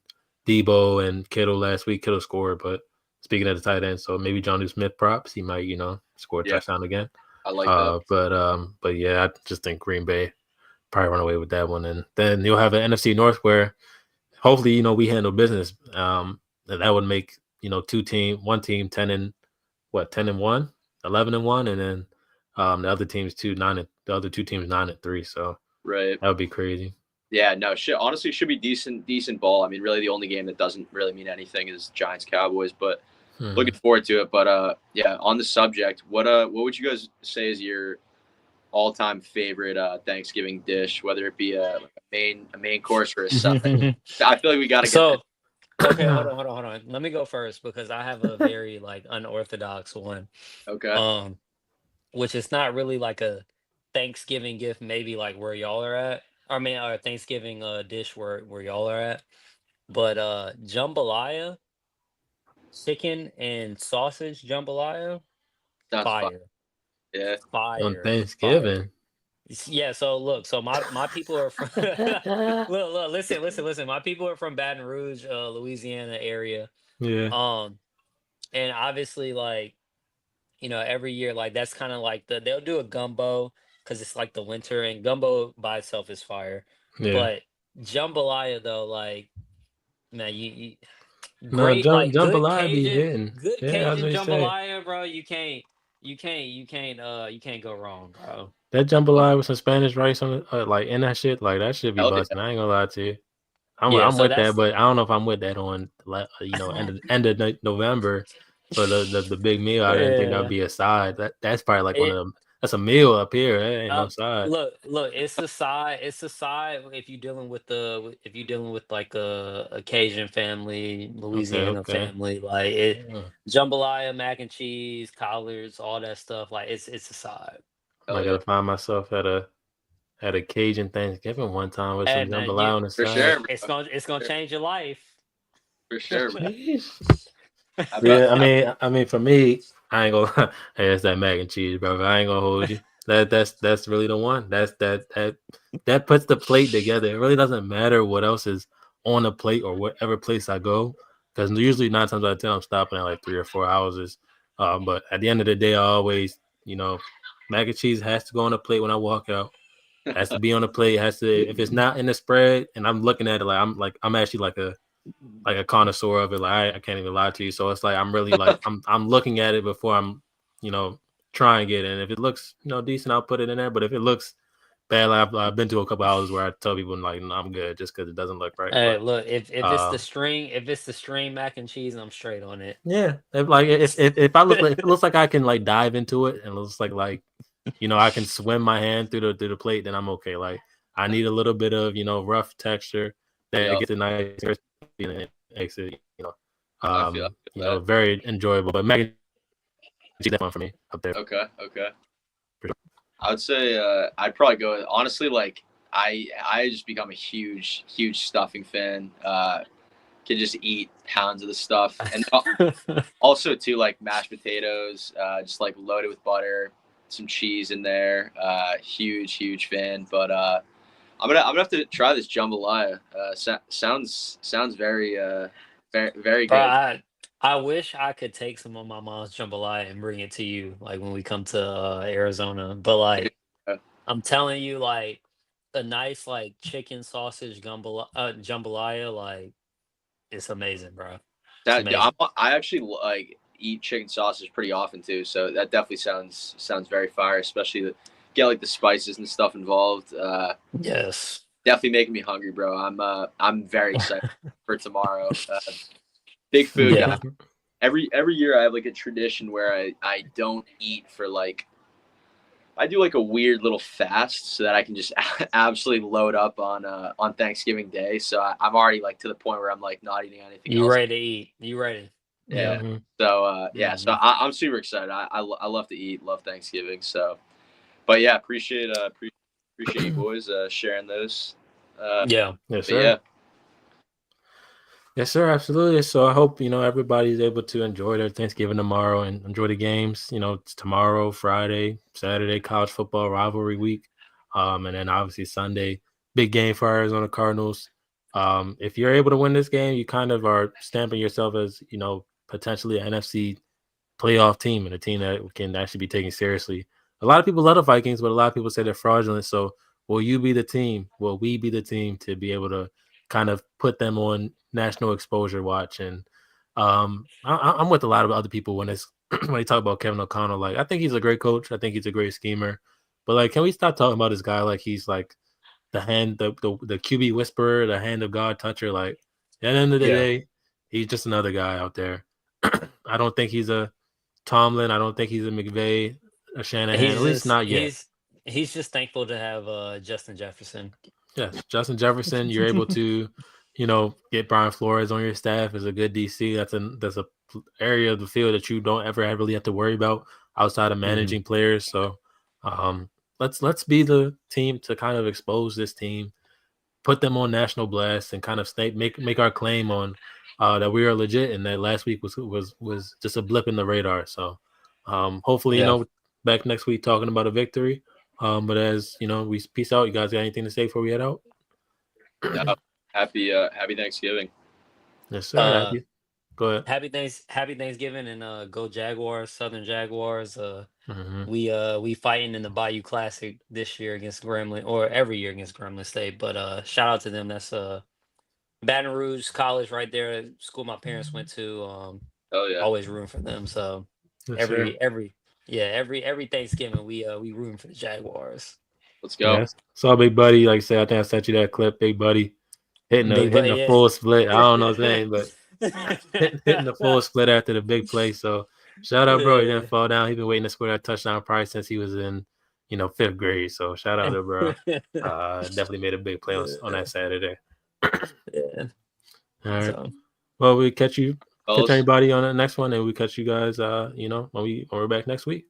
A: Debo and Kittle last week. Kittle scored, but speaking of the tight end, so maybe Jonnu Smith props. He might, score a
B: yeah,
A: touchdown again.
B: I like that.
A: But yeah, I just think Green Bay probably run away with that one, and then you'll have an NFC North where hopefully we handle business. And that would make one team 10-1, 11-1, and then the other teams the other two teams 9-3. So
B: Right.
A: that would be crazy.
B: Yeah, no, honestly, should be decent ball. I mean, really, the only game that doesn't really mean anything is Giants Cowboys, but looking forward to it. But yeah, on the subject, what would you guys say is your all-time favorite Thanksgiving dish, whether it be a main course or a side? I feel like we got to get
C: So okay, hold on. Let me go first because I have a very like unorthodox one.
B: Okay.
C: Um, which is not really like a Thanksgiving gift, maybe like where y'all are at. I mean, or Thanksgiving dish where y'all are at. But jambalaya, chicken and sausage jambalaya,
B: That's fine.
C: fire,
B: Yeah.
A: On
C: fire, fire.
A: Thanksgiving.
C: Yeah, so look, so my people are from look, listen. My people are from Baton Rouge, Louisiana area.
A: Yeah,
C: Um, and obviously, like every year, like that's kind of like they'll do a gumbo because it's like the winter, and gumbo by itself is fire.
A: yeah.
C: But jambalaya though, like man, you
A: No,
C: great like
A: jambalaya be hitting.
C: good
A: Yeah, I was
C: Cajun
A: gonna say
C: jambalaya, bro. You can't go wrong, bro.
A: that jambalaya with some Spanish rice on it, like in that shit, like that should be
B: Hell yeah.
A: busting. I ain't gonna lie to you. I'm
C: Yeah,
A: I'm
C: so
A: with that,
C: that's
A: but I don't know if I'm with that on end of November for the big meal. I didn't think that'd
C: yeah.
A: be a side. That's probably like one of
C: It
A: them. That's a meal up here. That ain't no side.
C: look, it's a side. It's a side if you're dealing with like a Cajun family,
A: Okay,
C: Louisiana
A: okay.
C: family, like jambalaya, mac and cheese, collards, all that stuff. Like it's a side.
A: I
B: Hell yeah.
A: gotta find myself at a Cajun Thanksgiving one time with
C: Hey
A: some
C: man,
A: jambalaya on the
B: For
A: side.
B: sure,
C: it's
B: bro.
C: gonna change your life.
B: For sure, bro. How about
A: Yeah, I mean, for me, I ain't gonna. Hey, that's that mac and cheese, brother. I ain't gonna hold you. That's really the one. That puts the plate together. It really doesn't matter what else is on the plate or whatever place I go, because usually 9 times out of 10 I'm stopping at like 3 or 4 houses. But at the end of the day, I always, mac and cheese has to go on the plate when I walk out. Has to be on the plate. Has to. If it's not in the spread, and I'm looking at it I'm actually like a connoisseur of it. Like I can't even lie to you. So it's like I'm really like I'm looking at it before I'm trying it. And if it looks decent, I'll put it in there. But if it looks bad, like I've been to a couple houses where I tell people like no, I'm good just because it doesn't look right.
C: Hey,
A: But
C: look,
A: uh,
C: if it's the string mac and cheese, I'm straight on it.
A: yeah, if it looks like I can like dive into it and it looks like I can swim my hand through the plate, then I'm okay. Like I need a little bit of rough texture that
B: Yep.
A: gets a nice crispy and it makes it
B: I feel that.
A: very enjoyable. But mac and cheese that one for me up there
B: Okay. Okay.
A: for sure.
B: I would say I'd probably go honestly like I just become a huge stuffing fan. Can just eat pounds of the stuff, and also too like mashed potatoes, just like loaded with butter, some cheese in there. Huge fan. But I'm gonna have to try this jambalaya. Sounds very
C: Bro,
B: good.
C: I wish I could take some of my mom's jambalaya and bring it to you, like when we come to Arizona. But like,
B: Uh,
C: I'm telling you, like a nice like chicken sausage jambalaya, like it's amazing, bro. It's
B: That
C: amazing.
B: I actually like eat chicken sausage pretty often too, so that definitely sounds very fire, especially get like the spices and stuff involved.
C: Yes.
B: Definitely making me hungry, bro. I'm very excited for tomorrow. Big food guy.
C: Yeah.
B: Every year I have like a tradition where I don't eat for like I do like a weird little fast so that I can just absolutely load up on Thanksgiving Day. So I'm already like to the point where I'm like not eating anything
C: You
B: else.
C: ready to eat? You ready?
B: Yeah.
C: Yeah.
A: Hmm.
B: So so
C: Hmm.
B: I'm super excited. I love to eat, love Thanksgiving. So, but yeah, appreciate you boys sharing those. Uh,
C: Yeah.
A: Yes,
B: but yeah,
A: sir. Yes, sir. Absolutely. So I hope everybody's able to enjoy their Thanksgiving tomorrow and enjoy the games. It's tomorrow, Friday, Saturday, college football rivalry week, and then obviously Sunday, big game for Arizona Cardinals. If you're able to win this game, you kind of are stamping yourself as potentially an NFC playoff team and a team that can actually be taken seriously. A lot of people love the Vikings, but a lot of people say they're fraudulent. So, will you be the team? Will we be the team to be able to kind of put them on national exposure watch? And I'm with a lot of other people when it's when they talk about Kevin O'Connell. Like, I think he's a great coach. I think he's a great schemer. But like, can we stop talking about this guy like he's like the QB whisperer, the hand of God toucher? Like, at the end of the
C: Yeah.
A: day, he's just another guy out there. I don't think he's a Tomlin. I don't think he's a McVay, a Shanahan,
C: He's
A: at least
C: just
A: not yet.
C: he's just thankful to have Justin Jefferson.
A: Yes, Justin Jefferson, you're able to, get Brian Flores on your staff as a good DC. That's a area of the field that you don't ever really have to worry about outside of
C: Hmm.
A: managing players. So, um, let's be the team to kind of expose this team, put them on national blast, and kind of make our claim on that we are legit, and that last week was just a blip in the radar. So, hopefully,
C: Yeah.
A: back next week talking about a victory. But as we peace out. You guys got anything to say before we head out?
B: no, happy Thanksgiving.
A: Yes, sir.
C: Uh
A: Happy. Go ahead.
C: happy Thanksgiving and go Jaguars, Southern Jaguars.
A: Hmm.
C: We fighting in the Bayou Classic this year against Gremlin, or every year against Gremlin State. But shout out to them. That's Baton Rouge College right there, school my parents went to.
B: Oh yeah,
C: Always rooting for them. So
A: Yes, sir.
C: every Thanksgiving we rooting for the Jaguars.
B: let's go.
A: Yes. Saw Big Buddy. Like I said, I think I sent you that clip. Big Buddy
C: Big
A: hitting
C: but
A: a
C: yeah.
A: full split. I don't know what I'm saying, but hitting the full split after the big play. So shout out, bro. He didn't fall down. He's been waiting to score that touchdown probably since he was in, fifth grade. So shout out to bro. Definitely made a big play on that Saturday.
C: Yeah.
A: All right.
C: So
A: Well, we catch
B: Fellas.
A: anybody on the next one, and we catch you guys. When we're back next week.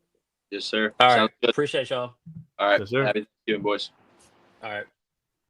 B: Yes, sir.
C: all
B: Sounds
C: right.
B: good.
C: Appreciate y'all.
B: All right.
A: Yes, sir.
B: Happy Thanksgiving, boys.
C: All right.